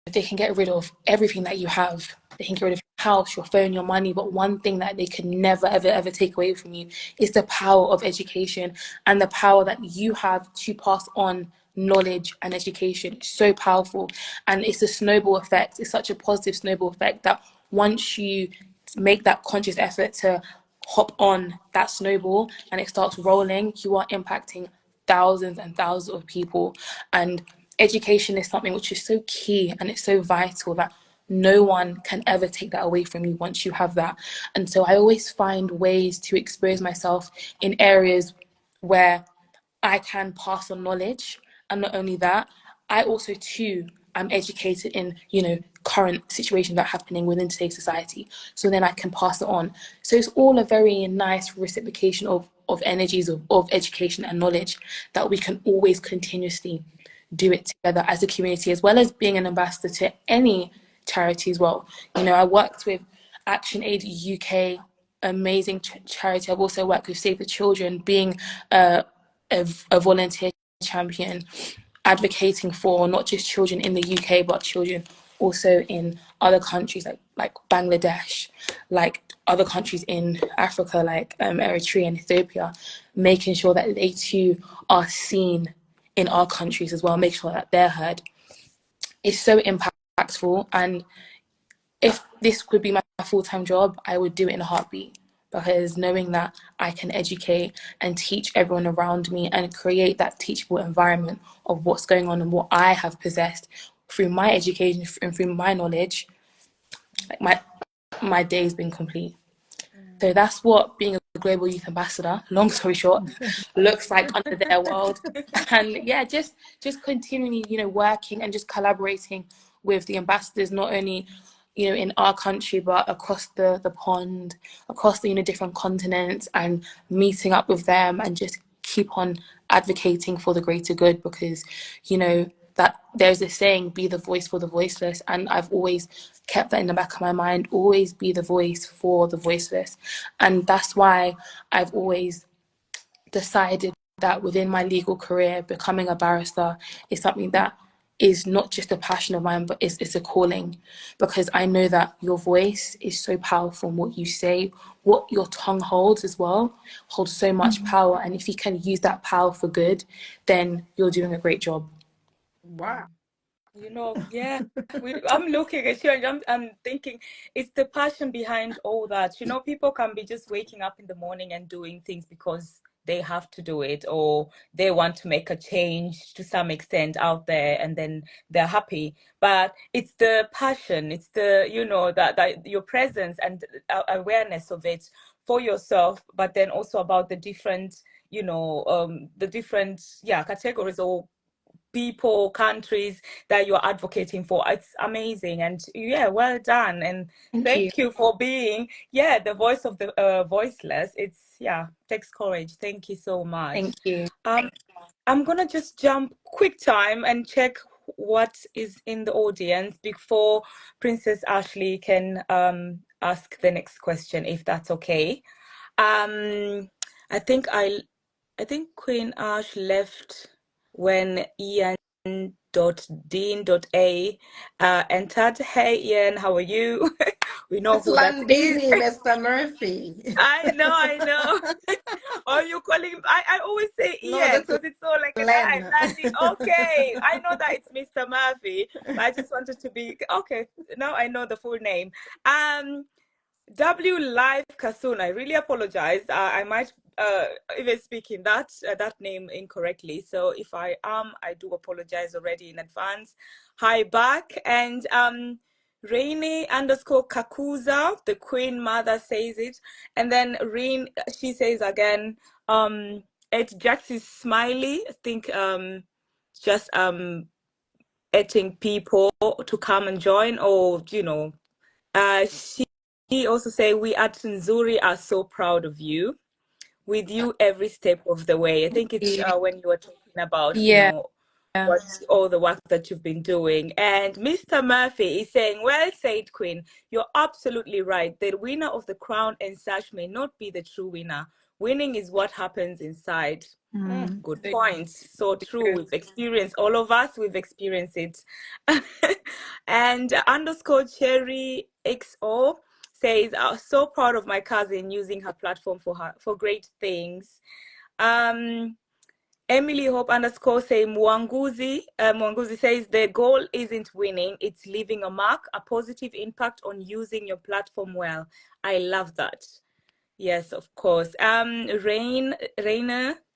they can get rid of everything that you have. They can get rid of your house, your phone, your money, but one thing that they can never, ever, ever take away from you is the power of education and the power that you have to pass on knowledge and education. It's so powerful, and it's a snowball effect. It's such a positive snowball effect that once you make that conscious effort to hop on that snowball and it starts rolling, you are impacting thousands and thousands of people. And education is something which is so key and it's so vital that no one can ever take that away from you once you have that. And so I always find ways to expose myself in areas where I can pass on knowledge. And not only that, I also too am educated in, current situations that are happening within today's society, so then I can pass it on. So it's all a very nice reciprocation of energies of education and knowledge that we can always continuously do it together as a community, as well as being an ambassador to any charity as well. You know, I worked with Action Aid UK, amazing charity. I've also worked with Save the Children, being a volunteer champion, advocating for not just children in the UK, but children also in other countries like Bangladesh, like other countries in Africa, like Eritrea and Ethiopia, making sure that they too are seen in our countries as well, make sure that they're heard. It's so impactful, and if this would be my full-time job, I would do it in a heartbeat, because knowing that I can educate and teach everyone around me and create that teachable environment of what's going on and what I have possessed through my education and through my knowledge, like my day's been complete. So that's what being a global youth ambassador, long story short, looks like under their world. And yeah, just continually, you know, working and just collaborating with the ambassadors, not only, you know, in our country, but across the pond, across the, you know, different continents, and meeting up with them and just keep on advocating for the greater good, because, you know, that there's this saying, be the voice for the voiceless, and I've always kept that in the back of my mind, always be the voice for the voiceless. And that's why I've always decided that within my legal career, becoming a barrister is something that is not just a passion of mine, but it's a calling, because I know that your voice is so powerful, and what you say, what your tongue holds as well, holds so much power. And if you can use that power for good, then you're doing a great job. Wow. You know, yeah, I'm looking at you and I'm thinking it's the passion behind all that. You know, people can be just waking up in the morning and doing things because they have to do it, or they want to make a change to some extent out there, and then they're happy. But it's the passion, it's the, you know, that your presence and awareness of it for yourself, but then also about the different, you know, the different, categories or people, countries that you're advocating for. It's amazing. And yeah, well done. And thank you for being, the voice of the voiceless. It's, takes courage. Thank you so much. Thank you. I'm gonna just jump quick time and check what is in the audience before Princess Ashley can ask the next question, if that's okay. I think Queen Ash left when Ian.Dean.A entered. Hey Ian, how are you? We know It's who that is. Landini, Mr. Murphy. I know. Or you call him, I always say No, Ian that's because it's so like an Len. Landing. Okay, I know that it's Mr. Murphy, but I just wanted to be okay. Now I know the full name. W Live Kasun, I really apologize. I might even speaking that name incorrectly. So if I am, I do apologize already in advance. Hi back. And Rainy_Kakuza, the Queen Mother says it. And then Rain, she says again, at Jaxie's Smiley, I think just etting people to come and join, or you know, she also say, we at Nzuri are so proud of you, with you every step of the way. I think it's when you were talking about, you know, what all the work that you've been doing. And Mr. Murphy is saying, well said, Queen. You're absolutely right. The winner of the crown and such may not be the true winner. Winning is what happens inside. Good point. So true. We've experienced, all of us, we've experienced it. And _Cherry XO says, I'm so proud of my cousin using her platform for great things. Emily Hope _ Mwanguzi says, the goal isn't winning, it's leaving a mark, a positive impact on using your platform well. I love that. Yes, of course. Rainer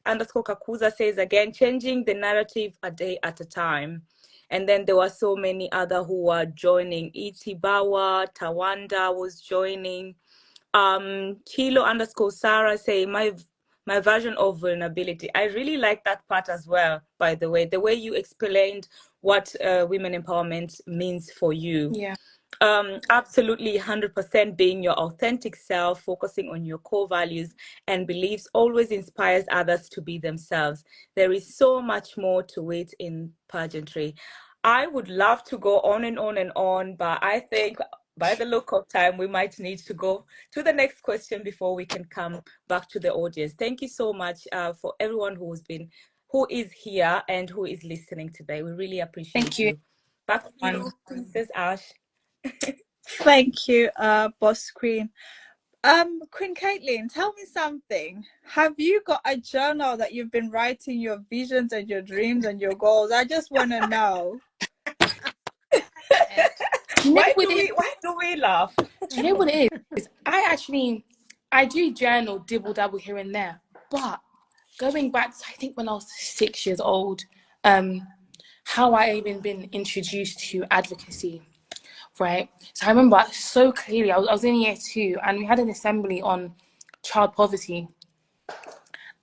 _Kakuza says again, changing the narrative a day at a time. And then there were so many other who were joining. Itibawa, Tawanda was joining. Chilo _ Sarah say, my version of vulnerability. I really like that part as well, by the way you explained what women empowerment means for you. Yeah. Absolutely, 100% being your authentic self, focusing on your core values and beliefs always inspires others to be themselves. There is so much more to it in pageantry. I would love to go on and on and on, but I think by the look of time, we might need to go to the next question before we can come back to the audience. Thank you so much for everyone who is here and who is listening today. We really appreciate Thank you. Back to you, Princess Ash. Thank you, Boss Queen. Queen Caitlin, tell me something. Have you got a journal that you've been writing your visions and your dreams and your goals? I just want to know. Why do we laugh? Do you know what it is? I do journal, dibble dabble here and there, but going back to, I think when I was 6 years old, how I even been introduced to advocacy, right? So I remember so clearly, I was in year 2 and we had an assembly on child poverty.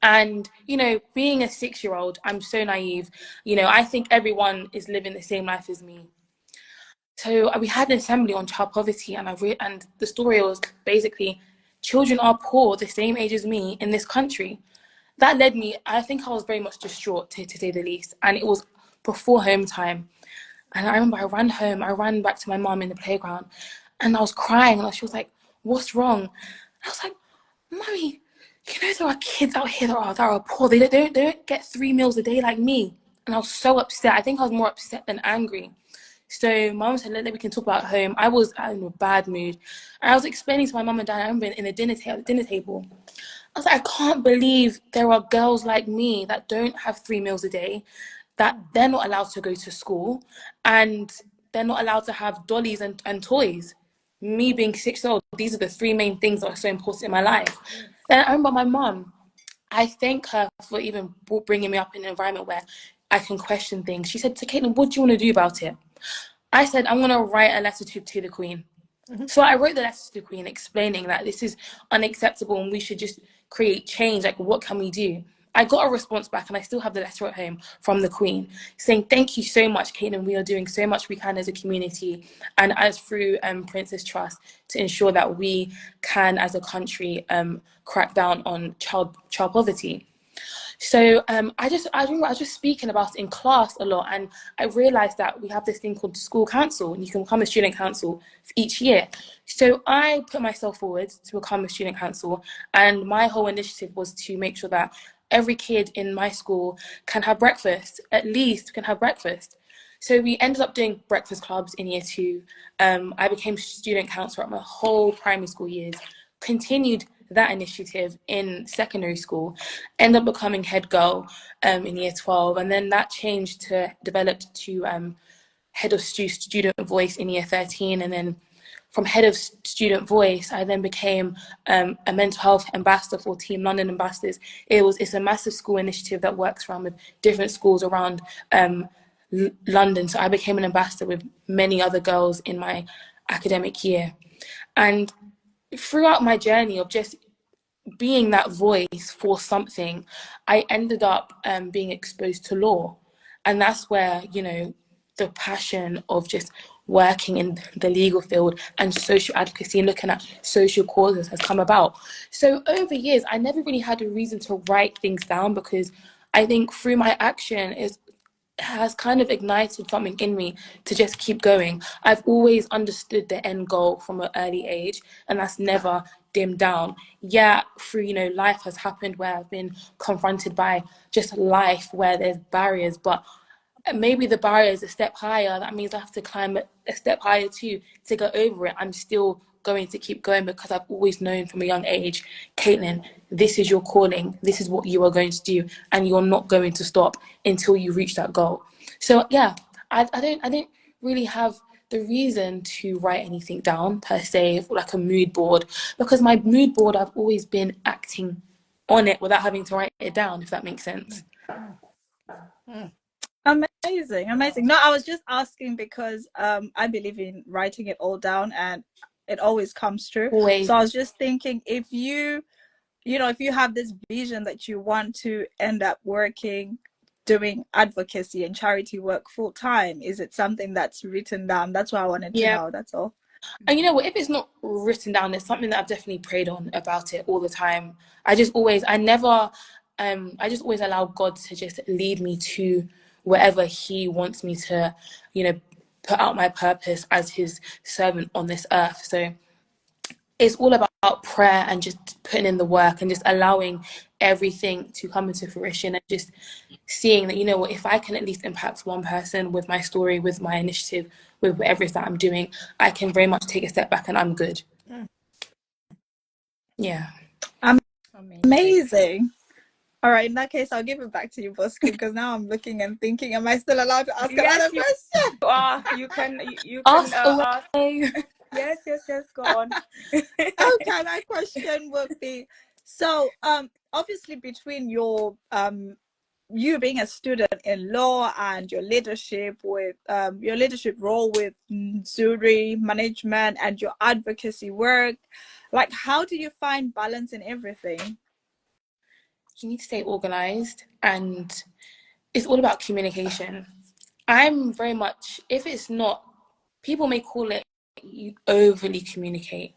And, you know, being a 6-year-old, I'm so naive. You know, I think everyone is living the same life as me. So we had an assembly on child poverty, and and the story was basically children are poor the same age as me in this country. That led me, I think I was very much distraught, to say the least. And it was before home time. And I remember I ran home, I ran back to my mum in the playground, and I was crying. And she was like, "What's wrong?" And I was like, "Mummy, you know there are kids out here that are poor. They don't get 3 meals a day like me." And I was so upset. I think I was more upset than angry. So mum said, "Let we can talk about home." I was in a bad mood. And I was explaining to my mum and dad, I remember in the dinner table, I was like, I can't believe there are girls like me that don't have 3 meals a day, that they're not allowed to go to school, and they're not allowed to have dollies and toys. Me being 6 years old, these are the 3 main things that are so important in my life. Then I remember my mum, I thank her for even bringing me up in an environment where I can question things. She said to Caitlin, "What do you want to do about it?" I said, "I'm going to write a letter to the Queen." So I wrote the letter to the Queen explaining that this is unacceptable and we should just create change. Like, what can we do? I got a response back, and I still have the letter at home from the Queen saying, "Thank you so much, Caitlin. We are doing so much we can as a community and as through Princess Trust to ensure that we can, as a country, crack down on child poverty." So I remember I was just speaking about it in class a lot, and I realised that we have this thing called school council, and you can become a student council each year. So I put myself forward to become a student council, and my whole initiative was to make sure that every kid in my school can have breakfast, at least can have breakfast. So we ended up doing breakfast clubs in year 2. I became student councillor at my whole primary school years, continued that initiative in secondary school, ended up becoming head girl in year 12, and then that changed to developed to head of student voice in year 13, and then from head of student voice I then became a mental health ambassador for Team London Ambassadors. It's a massive school initiative that works around with different schools around London. So I became an ambassador with many other girls in my academic year. And throughout my journey of just being that voice for something, I ended up being exposed to law. And that's where, you know, the passion of just working in the legal field and social advocacy and looking at social causes has come about. So over years, I never really had a reason to write things down, because I think through my action has kind of ignited something in me to just keep going. I've always understood the end goal from an early age, and that's never dimmed down. Yeah, through, you know, life has happened where I've been confronted by just life where there's barriers, but maybe the barrier is a step higher. That means I have to climb a step higher too to go over it. I'm still going to keep going, because I've always known from a young age, Caitlin, this is your calling, this is what you are going to do, and you're not going to stop until you reach that goal. So yeah, I don't really have the reason to write anything down per se, like a mood board, because my mood board, I've always been acting on it without having to write it down, if that makes sense. Amazing. No, I was just asking because I believe in writing it all down, and it always comes true. Always. So I was just thinking, if you you know, if you have this vision that you want to end up working, doing advocacy and charity work full time, is it something that's written down? That's what I wanted to Yeah. know. That's all. And you know what, if it's not written down, it's something that I've definitely prayed on about it all the time. I just always allow God to just lead me to wherever he wants me to, you know, put out my purpose as his servant on this earth. So it's all about prayer and just putting in the work and just allowing everything to come into fruition, and just seeing that, you know what, if I can at least impact one person with my story, with my initiative, with everything that I'm doing, I can very much take a step back and I'm good. Yeah. Amazing. All right, in that case, I'll give it back to you, Bosco, because now I'm looking and thinking, am I still allowed to ask another question? You are. You can Ask ask. away. Yes, go on. Okay, my question would be, so obviously between your you being a student in law and your leadership with your leadership role with Zuri management and your advocacy work, like, how do you find balance in everything? You need to stay organized, and it's all about communication. I'm very much, if it's not, people may call it you overly communicate.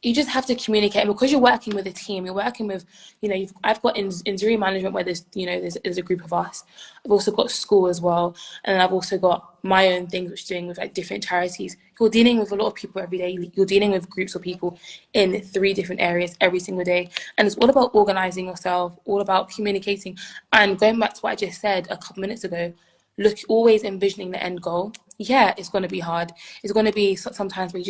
You just have to communicate, and because you're working with a team, you're working with, you know, I've got injury management where there's, you know, there's a group of us. I've also got school as well, and I've also got my own things which doing with like different charities. You're dealing with a lot of people every day. You're dealing with groups of people in 3 different areas every single day, and it's all about organizing yourself, all about communicating, and going back to what I just said a couple minutes ago. Look, always envisioning the end goal. Yeah, it's going to be hard. It's going to be sometimes where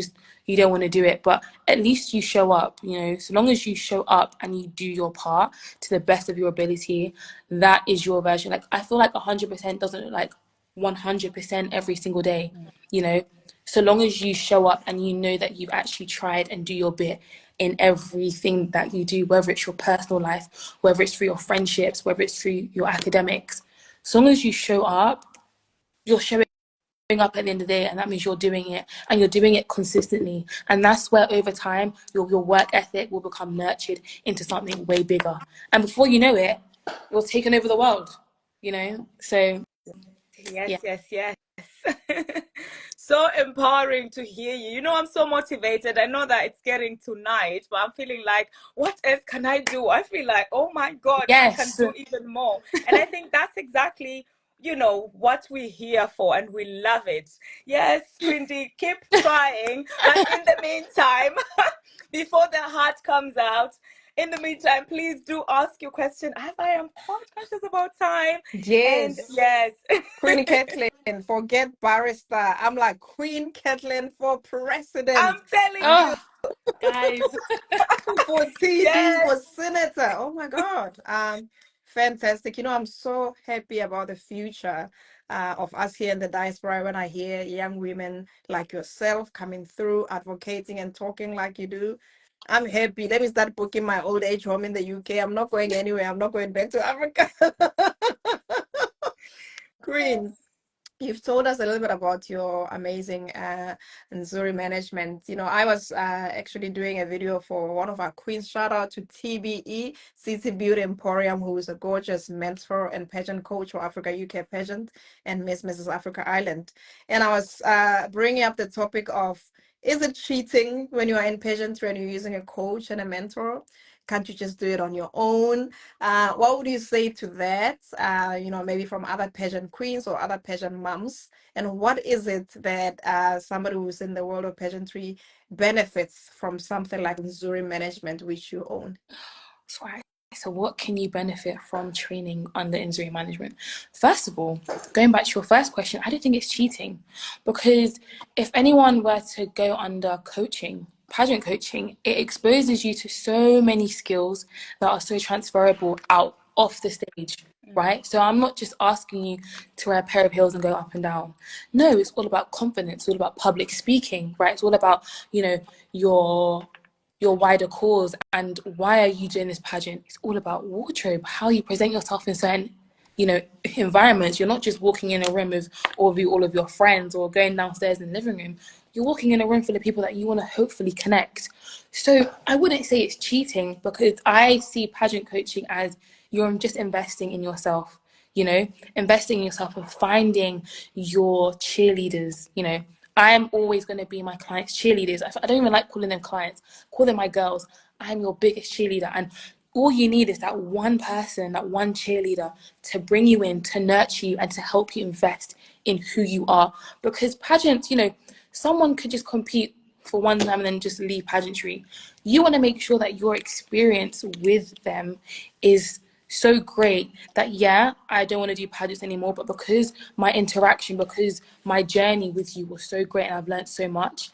you don't want to do it, but at least you show up. You know, so long as you show up and you do your part to the best of your ability, that is your version. Like, I feel like 100% doesn't look like 100% every single day. You know, so long as you show up and you know that you've actually tried and do your bit in everything that you do, whether it's your personal life, whether it's through your friendships, whether it's through your academics. As long as you show up, you're showing up at the end of the day, and that means you're doing it, and you're doing it consistently. And that's where over time your work ethic will become nurtured into something way bigger. And before you know it, you're taking over the world, you know? So Yes, yeah. yes. So empowering to hear you. You know, I'm so motivated. I know that it's getting to night, but I'm feeling like, what else can I do? I feel like, oh my God, I can Yes. do even more. And I think that's exactly, you know, what we're here for, and we love it. Yes, Quincy, keep trying. But in the meantime, before the heart comes out, in the meantime, please do ask your question. I am quite conscious about time. And Yes. yes. Queen Kathleen, forget barrister. I'm like Queen Kathleen for I'm president. telling you. Oh, guys. For TD, Yes. for senator. Oh my God. Fantastic. You know, I'm so happy about the future of us here in the diaspora when I hear young women like yourself coming through, advocating and talking like you do. I'm happy. Let me start booking my old age home in the UK. I'm not going anywhere. I'm not going back to Africa. Queen. You've told us a little bit about your amazing Nzuri management. You know, I was actually doing a video for one of our queens. Shout out to TBE, City Beauty Emporium, who is a gorgeous mentor and pageant coach for Africa UK pageant and Mrs. Africa Island. And I was bringing up the topic of, is it cheating when you are in pageantry and you're using a coach and a mentor? Can't you just do it on your own? What would you say to that? You know, maybe from other pageant queens or other pageant moms. And what is it that somebody who's in the world of pageantry benefits from something like Zuri management, which you own? So what can you benefit from training under injury management? First of all, going back to your first question, I don't think it's cheating, because if anyone were to go under coaching, pageant coaching, it exposes you to so many skills that are so transferable out off the stage, right? So I'm not just asking you to wear a pair of heels and go up and down. No, it's all about confidence, it's all about public speaking, right? It's all about, you know, your wider cause and why are you doing this pageant. It's all about wardrobe, how you present yourself in certain environments. You're not just walking in a room with all of your friends or going downstairs in the living room. You're walking in a room full of people that you want to hopefully connect. So I wouldn't say it's cheating, because I see pageant coaching as you're just investing in yourself, investing in yourself and finding your cheerleaders. I am always going to be my clients' cheerleaders. I don't even like calling them clients, call them my girls. I'm your biggest cheerleader. And all you need is that one person, that one cheerleader to bring you in, to nurture you, and to help you invest in who you are. Because pageants, someone could just compete for one time and then just leave pageantry. You want to make sure that your experience with them is so great that, I don't want to do pageants anymore, but because my interaction, because my journey with you was so great and I've learned so much,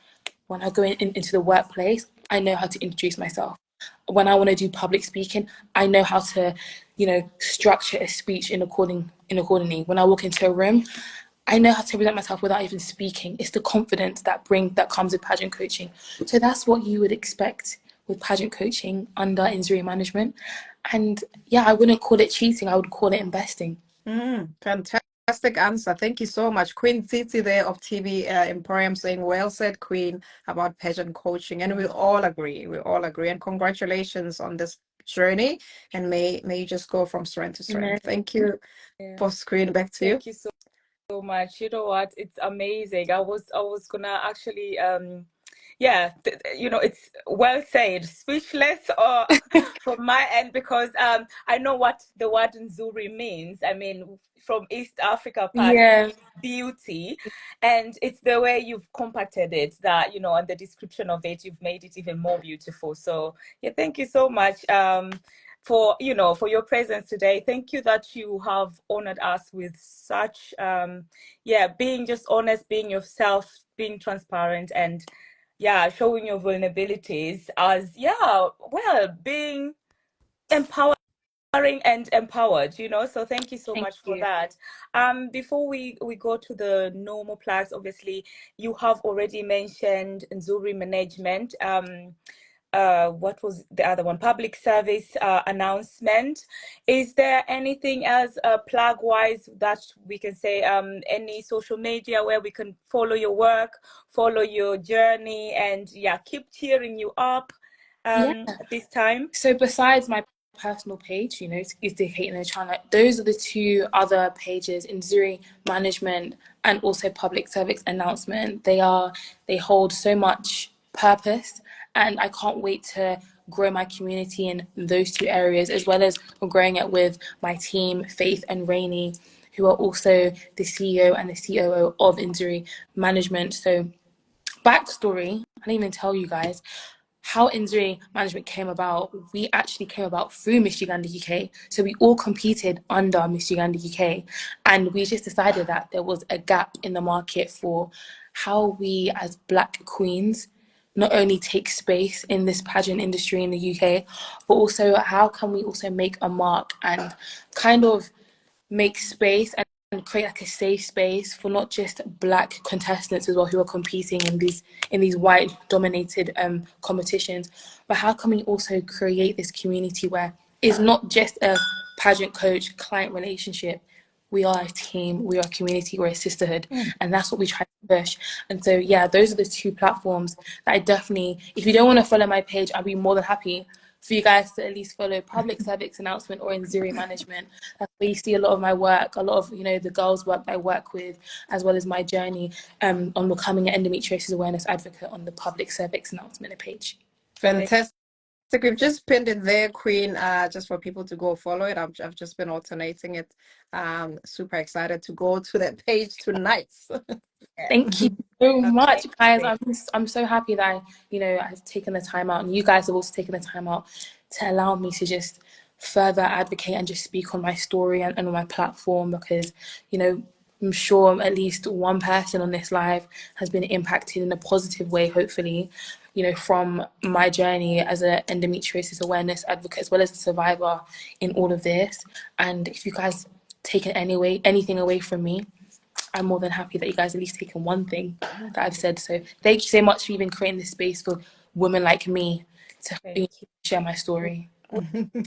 when I go into the workplace, I know how to introduce myself. When I want to do public speaking, I know how to, structure a speech in accordingly. When I walk into a room, I know how to present myself without even speaking. It's the confidence that comes with pageant coaching. So that's what you would expect with pageant coaching under Inzuri management. And I wouldn't call it cheating. I would call it investing. Fantastic answer. Thank you so much. Queen Titi there of TV Emporium saying, well said, Queen, about pageant coaching. And we all agree. We all agree. And congratulations on this journey. And may you just go from strength to strength. Amen. Thank you. Boss Queen, back to you. Thank you so much. You know what? It's amazing. I was gonna actually it's well said. Speechless or from my end, because I know what the word Nzuri means. I mean, from East Africa part, beauty, and it's the way you've compacted it, that and the description of it, you've made it even more beautiful. So thank you so much for your presence today. Thank you that you have honored us with such being just honest, being yourself, being transparent, and showing your vulnerabilities as being empowering and empowered, so thank you so much for that. Before we go to the normal plugs, obviously you have already mentioned Nzuri management. What was the other one? Public service announcement. Is there anything else plug wise that we can say? Any social media where we can follow your work, follow your journey, and keep cheering you up at this time? So besides my personal page, is the Ochana, those are the two other pages, Inzuri management and also public service announcement. They hold so much purpose, and I can't wait to grow my community in those two areas, as well as growing it with my team, Faith and Rainy, who are also the CEO and the COO of Inzuri management. So backstory, I didn't even tell you guys how Inzuri management came about. We actually came about through Miss Uganda UK. So we all competed under Miss Uganda UK, and we just decided that there was a gap in the market for how we as Black queens not only take space in this pageant industry in the UK, but also how can we also make a mark and kind of make space and create like a safe space for not just Black contestants as well who are competing in these white dominated competitions, but how can we also create this community where it's not just a pageant coach client relationship. We are a team, we are a community, we're a sisterhood, and that's what we try to push. And so those are the two platforms that I definitely, if you don't want to follow my page, I'll be more than happy for you guys to at least follow public service announcement or Inzuri management. That's where you see a lot of my work, a lot of the girls' work that I work with, as well as my journey on becoming an endometriosis awareness advocate on the public service announcement page. Fantastic. We've just pinned it there, Queen, just for people to go follow it. I've just been alternating it. Super excited to go to that page tonight. Thank you so much, guys. I'm so happy that I've taken the time out, and you guys have also taken the time out to allow me to just further advocate and just speak on my story and on my platform, because I'm sure at least one person on this live has been impacted in a positive way, hopefully, from my journey as an endometriosis awareness advocate as well as a survivor in all of this. And if you guys taken anything away from me, I'm more than happy that you guys at least taken one thing that I've said. So thank you so much for even creating this space for women like me to share my story.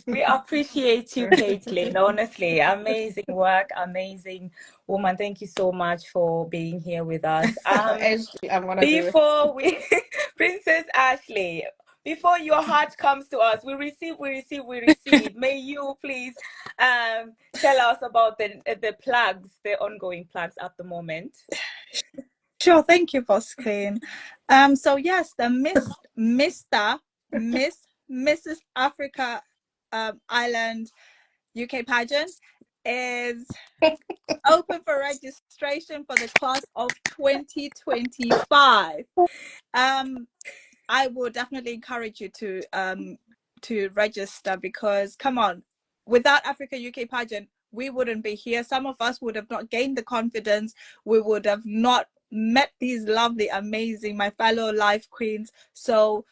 We appreciate you, Caitlin. Honestly, amazing work, amazing woman. Thank you so much for being here with us. Ashley, I'm gonna do it. Before we, Princess Ashley, before your heart comes to us, we receive, we receive, we receive. May you please tell us about the plugs, the ongoing plugs at the moment. Sure, thank you, Boss Queen. So yes, the Mrs. Africa Island UK pageant is open for registration for the class of 2025. I would definitely encourage you to register, because come on, without Africa UK pageant, we wouldn't be here. Some of us would have not gained the confidence. We would have not met these lovely, amazing, my fellow life queens. So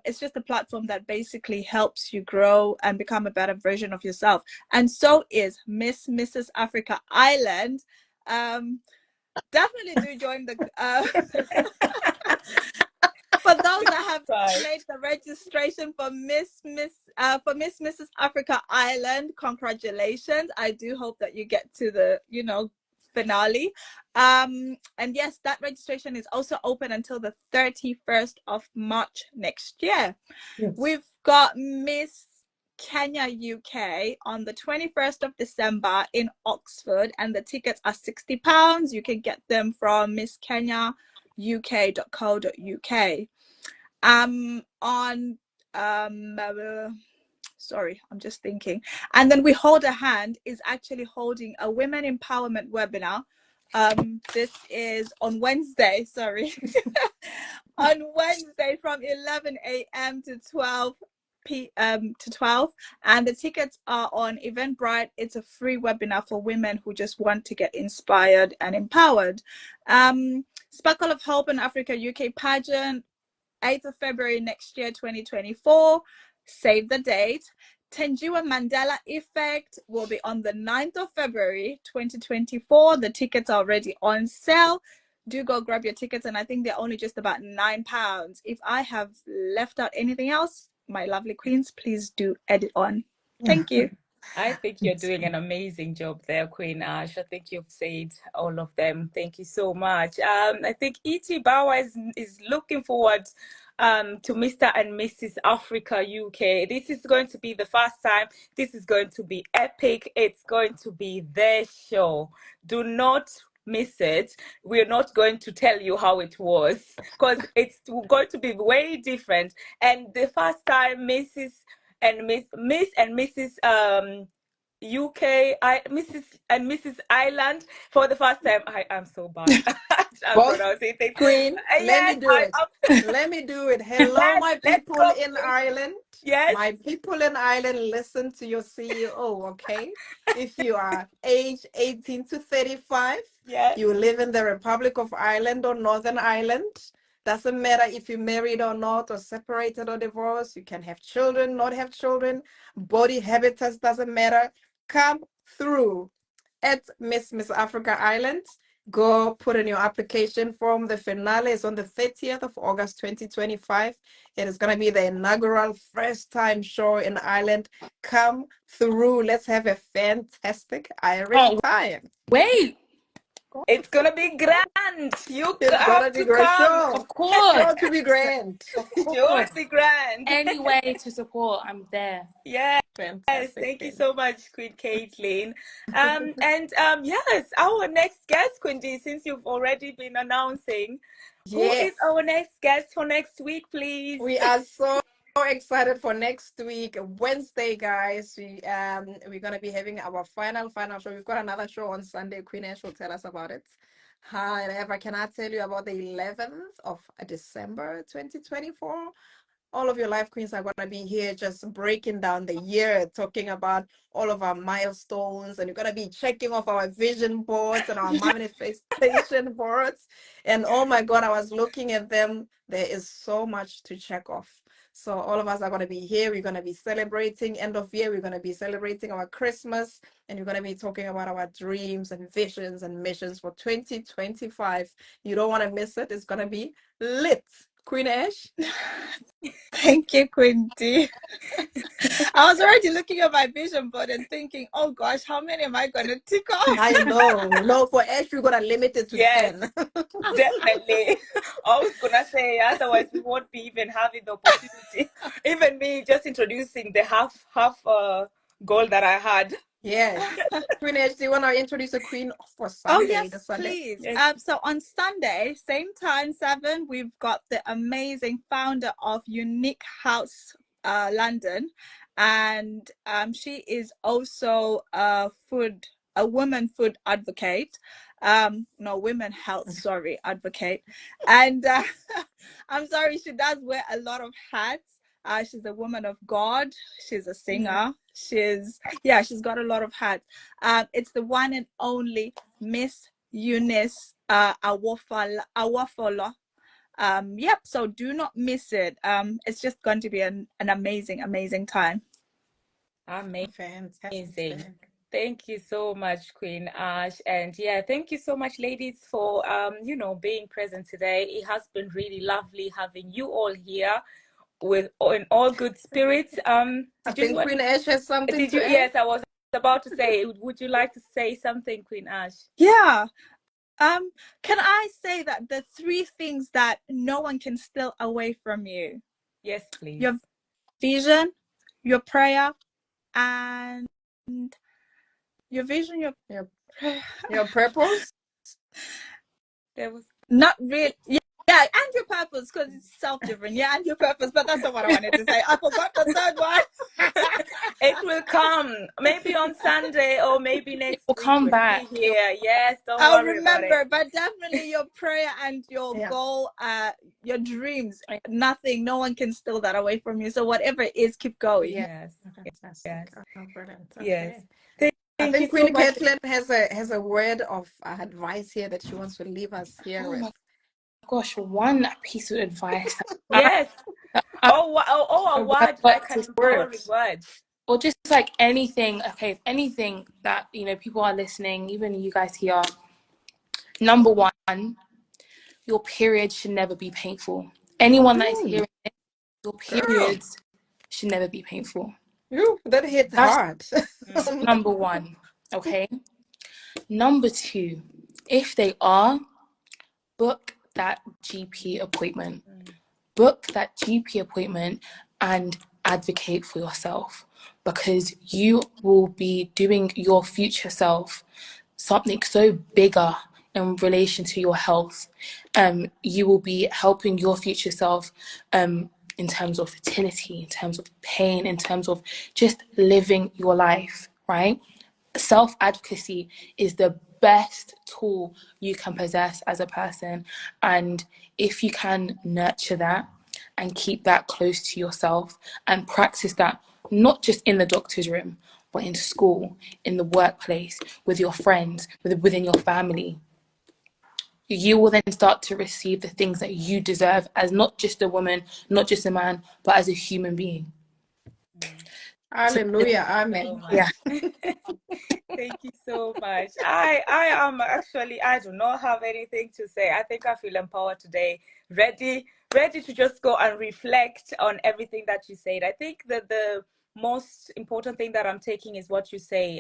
it's just a platform that basically helps you grow and become a better version of yourself. And so is Mrs. Africa Island. Definitely do join the for those that have made the registration for Mrs. Africa Island, congratulations. I do hope that you get to the finale. And yes, that registration is also open until the 31st of March next year. Yes. We've got Miss Kenya UK on the 21st of December in Oxford, and the tickets are £60. You can get them from misskenyauk.co.uk. Sorry, I'm just thinking. And then We Hold a Hand is actually holding a women empowerment webinar. This is on Wednesday, on Wednesday from 11 a.m. to 12 p.m. to 12, and the tickets are on Eventbrite. It's a free webinar for women who just want to get inspired and empowered. Sparkle of Hope in Africa UK pageant, 8th of February next year, 2024. Save the date. Tenjua Mandela Effect will be on the 9th of February, 2024. The tickets are already on sale. Do go grab your tickets, and I think they're only just about £9. If I have left out anything else, my lovely queens, please do edit on. Thank you. I think you're doing an amazing job there, Queen Ash. I think you've said all of them. Thank you so much. I think E.T. Bauer is looking forward to Mr. and Mrs. Africa UK. This is going to be the first time. This is going to be epic. It's going to be their show. Do not miss it. We're not going to tell you how it was, because it's going to be way different. And the first time Miss and Mrs. UK, Mrs. and Mrs. Ireland for the first time. I am so bad. Queen, let me do it. Let me do it. Hello, my people in Ireland. Yes. My people in Ireland, listen to your CEO, okay? If you are age 18 to 35, yes, you live in the Republic of Ireland or Northern Ireland. Doesn't matter if you're married or not, or separated or divorced. You can have children, not have children. Body habitus doesn't matter. Come through at Miss Africa Island. Go put in your application form. The finale is on the 30th of August, 2025. It is going to be the inaugural first time show in Ireland. Come through. Let's have a fantastic Irish time. Wait. It's gonna be grand. It's gonna be great show. Of course. Sure to be grand. Sure to be grand. Any way to support, I'm there. Yes. Fantastic. Thank you so much, Queen Caitlin. Yes, our next guest, Queen D, since you've already been announcing, who is our next guest for next week, please? We are so excited for next week, Wednesday, guys. We're gonna be having our final show. We've got another show on Sunday. Queen Ash will tell us about it. However, can I tell you about the 11th of December 2024? All of your life queens are going to be here just breaking down the year, talking about all of our milestones, and you're going to be checking off our vision boards and our manifestation boards. And oh my God, I was looking at them. There is so much to check off. So all of us are going to be here. We're going to be celebrating end of year. We're going to be celebrating our Christmas, and we're going to be talking about our dreams and visions and missions for 2025. You don't want to miss it. It's going to be lit. Queen Ash. Thank you, Queen D. I was already looking at my vision board and thinking, oh gosh, how many am I going to tick off? I know. No, for Ash, we're gonna limit it to Yes. 10. Definitely. I was gonna say, otherwise we won't be even having the opportunity. Even me just introducing the half goal that I had. Yes. Queen Ash, do you want to introduce a queen for Oh Sunday? yes, The Sunday? please. Yes. So on Sunday, same time, 7, we've got the amazing founder of Unique House London, and she is also a women food advocate. No, women health, sorry, advocate. And I'm sorry, she does wear a lot of hats. She's a woman of God. She's a singer. She's got a lot of hats. It's the one and only Miss Eunice Awafolo. Yep, so do not miss it. It's just going to be an amazing time. Amazing. Thank you so much, Queen Ash. And yeah, thank you so much, ladies, for being present today. It has been really lovely having you all here in all good spirits. I think Queen Ash has something to add. Yes, I was about to say, would you like to say something, Queen Ash? Yeah. Can I say that the 3 things that no one can steal away from you? Yes, please. Your vision, your prayer, and your vision, your prayer. Your purpose? There was Not really. Yeah, and your purpose, because it's self-driven. Yeah, and your purpose, but that's not what I wanted to say. I forgot the third one. It will come maybe on Sunday or maybe next We'll week. come We'll back. be here. Yes, don't I'll worry about remember, it. but definitely your prayer and your goal, your dreams. Nothing, no one can steal that away from you. So whatever it is, keep going. Yes. Yes. Oh, brilliant. Yes. Okay. I Thank you think so Queen much. Caitlin has a word of advice here that she wants to leave us here Oh with. my gosh, one piece of advice. Yes. A word, like an empowering word. Or just like anything, okay, anything that, people are listening, even you guys here. Number one, your period should never be painful. Anyone that is hearing it, your periods should never be painful. That hits hard. That's number one, okay? Number two, if they are, book that GP appointment. Book that GP appointment and advocate for yourself, because you will be doing your future self something so bigger in relation to your health. You will be helping your future self in terms of fertility, in terms of pain, in terms of just living your life, right? Self-advocacy is the best tool you can possess as a person, and if you can nurture that and keep that close to yourself and practice that not just in the doctor's room but in school, in the workplace, with your friends, within your family, you will then start to receive the things that you deserve as not just a woman, not just a man, but as a human being. Hallelujah. Amen. Yeah. Thank you so much. I am actually, I do not have anything to say. I think I feel empowered today, ready to just go and reflect on everything that you said. I think that the most important thing that I'm taking is what you say,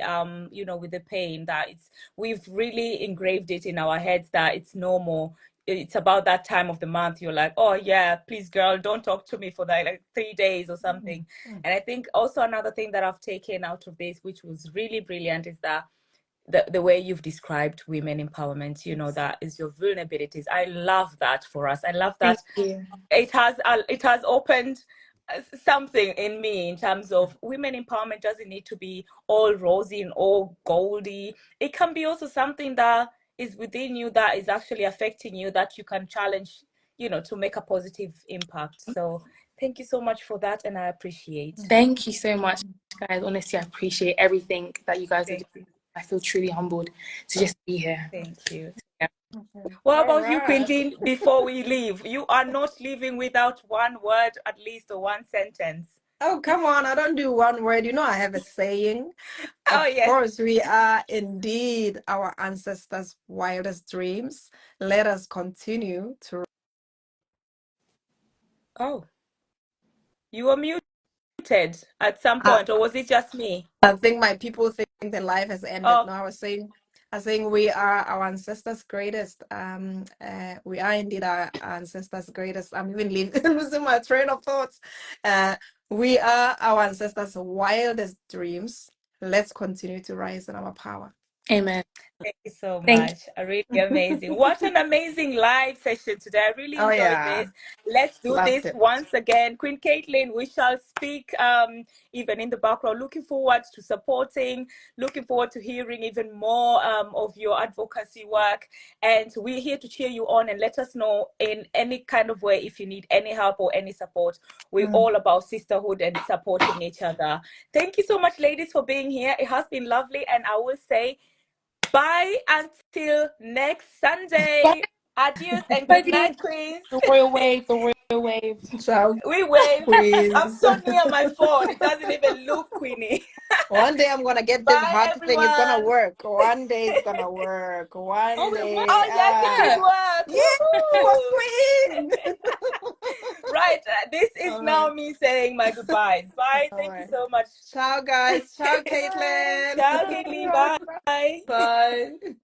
with the pain, that we've really engraved it in our heads that it's normal. It's about that time of the month you're like, oh yeah, please girl, don't talk to me for like 3 days or something. And I think also another thing that I've taken out of this, which was really brilliant, is that the way you've described women empowerment, that is your vulnerabilities. I love that for us. I love that it has opened something in me in terms of women empowerment. Doesn't need to be all rosy and all goldy. It can be also something that is within you that is actually affecting you, that you can challenge, to make a positive impact. So thank you so much for that, and I appreciate. Thank you so much, guys. Honestly, I appreciate everything that you guys are doing. I feel truly humbled to just be here. Thank you. Yeah. What about you, Quentin? Before we leave, you are not leaving without one word, at least, or one sentence. Oh, come on. I don't do one word. I have a saying. Of course, we are indeed our ancestors' wildest dreams. Let us continue to Oh, you were muted at some I, point, or was it just me? I think my people think that life has ended. Oh, No, I was saying we are our ancestors' greatest. We are indeed our ancestors' greatest. I'm even losing my train of thoughts. Uh, we are our ancestors' wildest dreams. Let's continue to rise in our power. Amen. thank you so Thank much. Really amazing. What an amazing live session today. I really Oh enjoyed yeah, this. Let's do loved this it. once again. Queen Caitlin, we shall speak even in the background. Looking forward to supporting, looking forward to hearing even more of your advocacy work. And we're here to cheer you on and let us know in any kind of way if you need any help or any support. We're all about sisterhood and supporting each other. Thank you so much, ladies, for being here. It has been lovely. And I will say, bye until next Sunday. Adios and good you. night, Queens. The royal wave, the royal wave. Ciao, We wave. I'm Queens. so near my phone. It doesn't even look Queenie. One day I'm gonna get this Bye, heart thing. It's gonna everyone. work. One day it's gonna work. Oh, One it day. Oh, yes, it did worked. work. Yeah, for Woohoo! Queen. Right. This is All now right. me saying my goodbyes. Bye. All Thank you right. so much. Ciao, guys. Ciao, Caitlin. Ciao, Caitlin. Bye. Bye.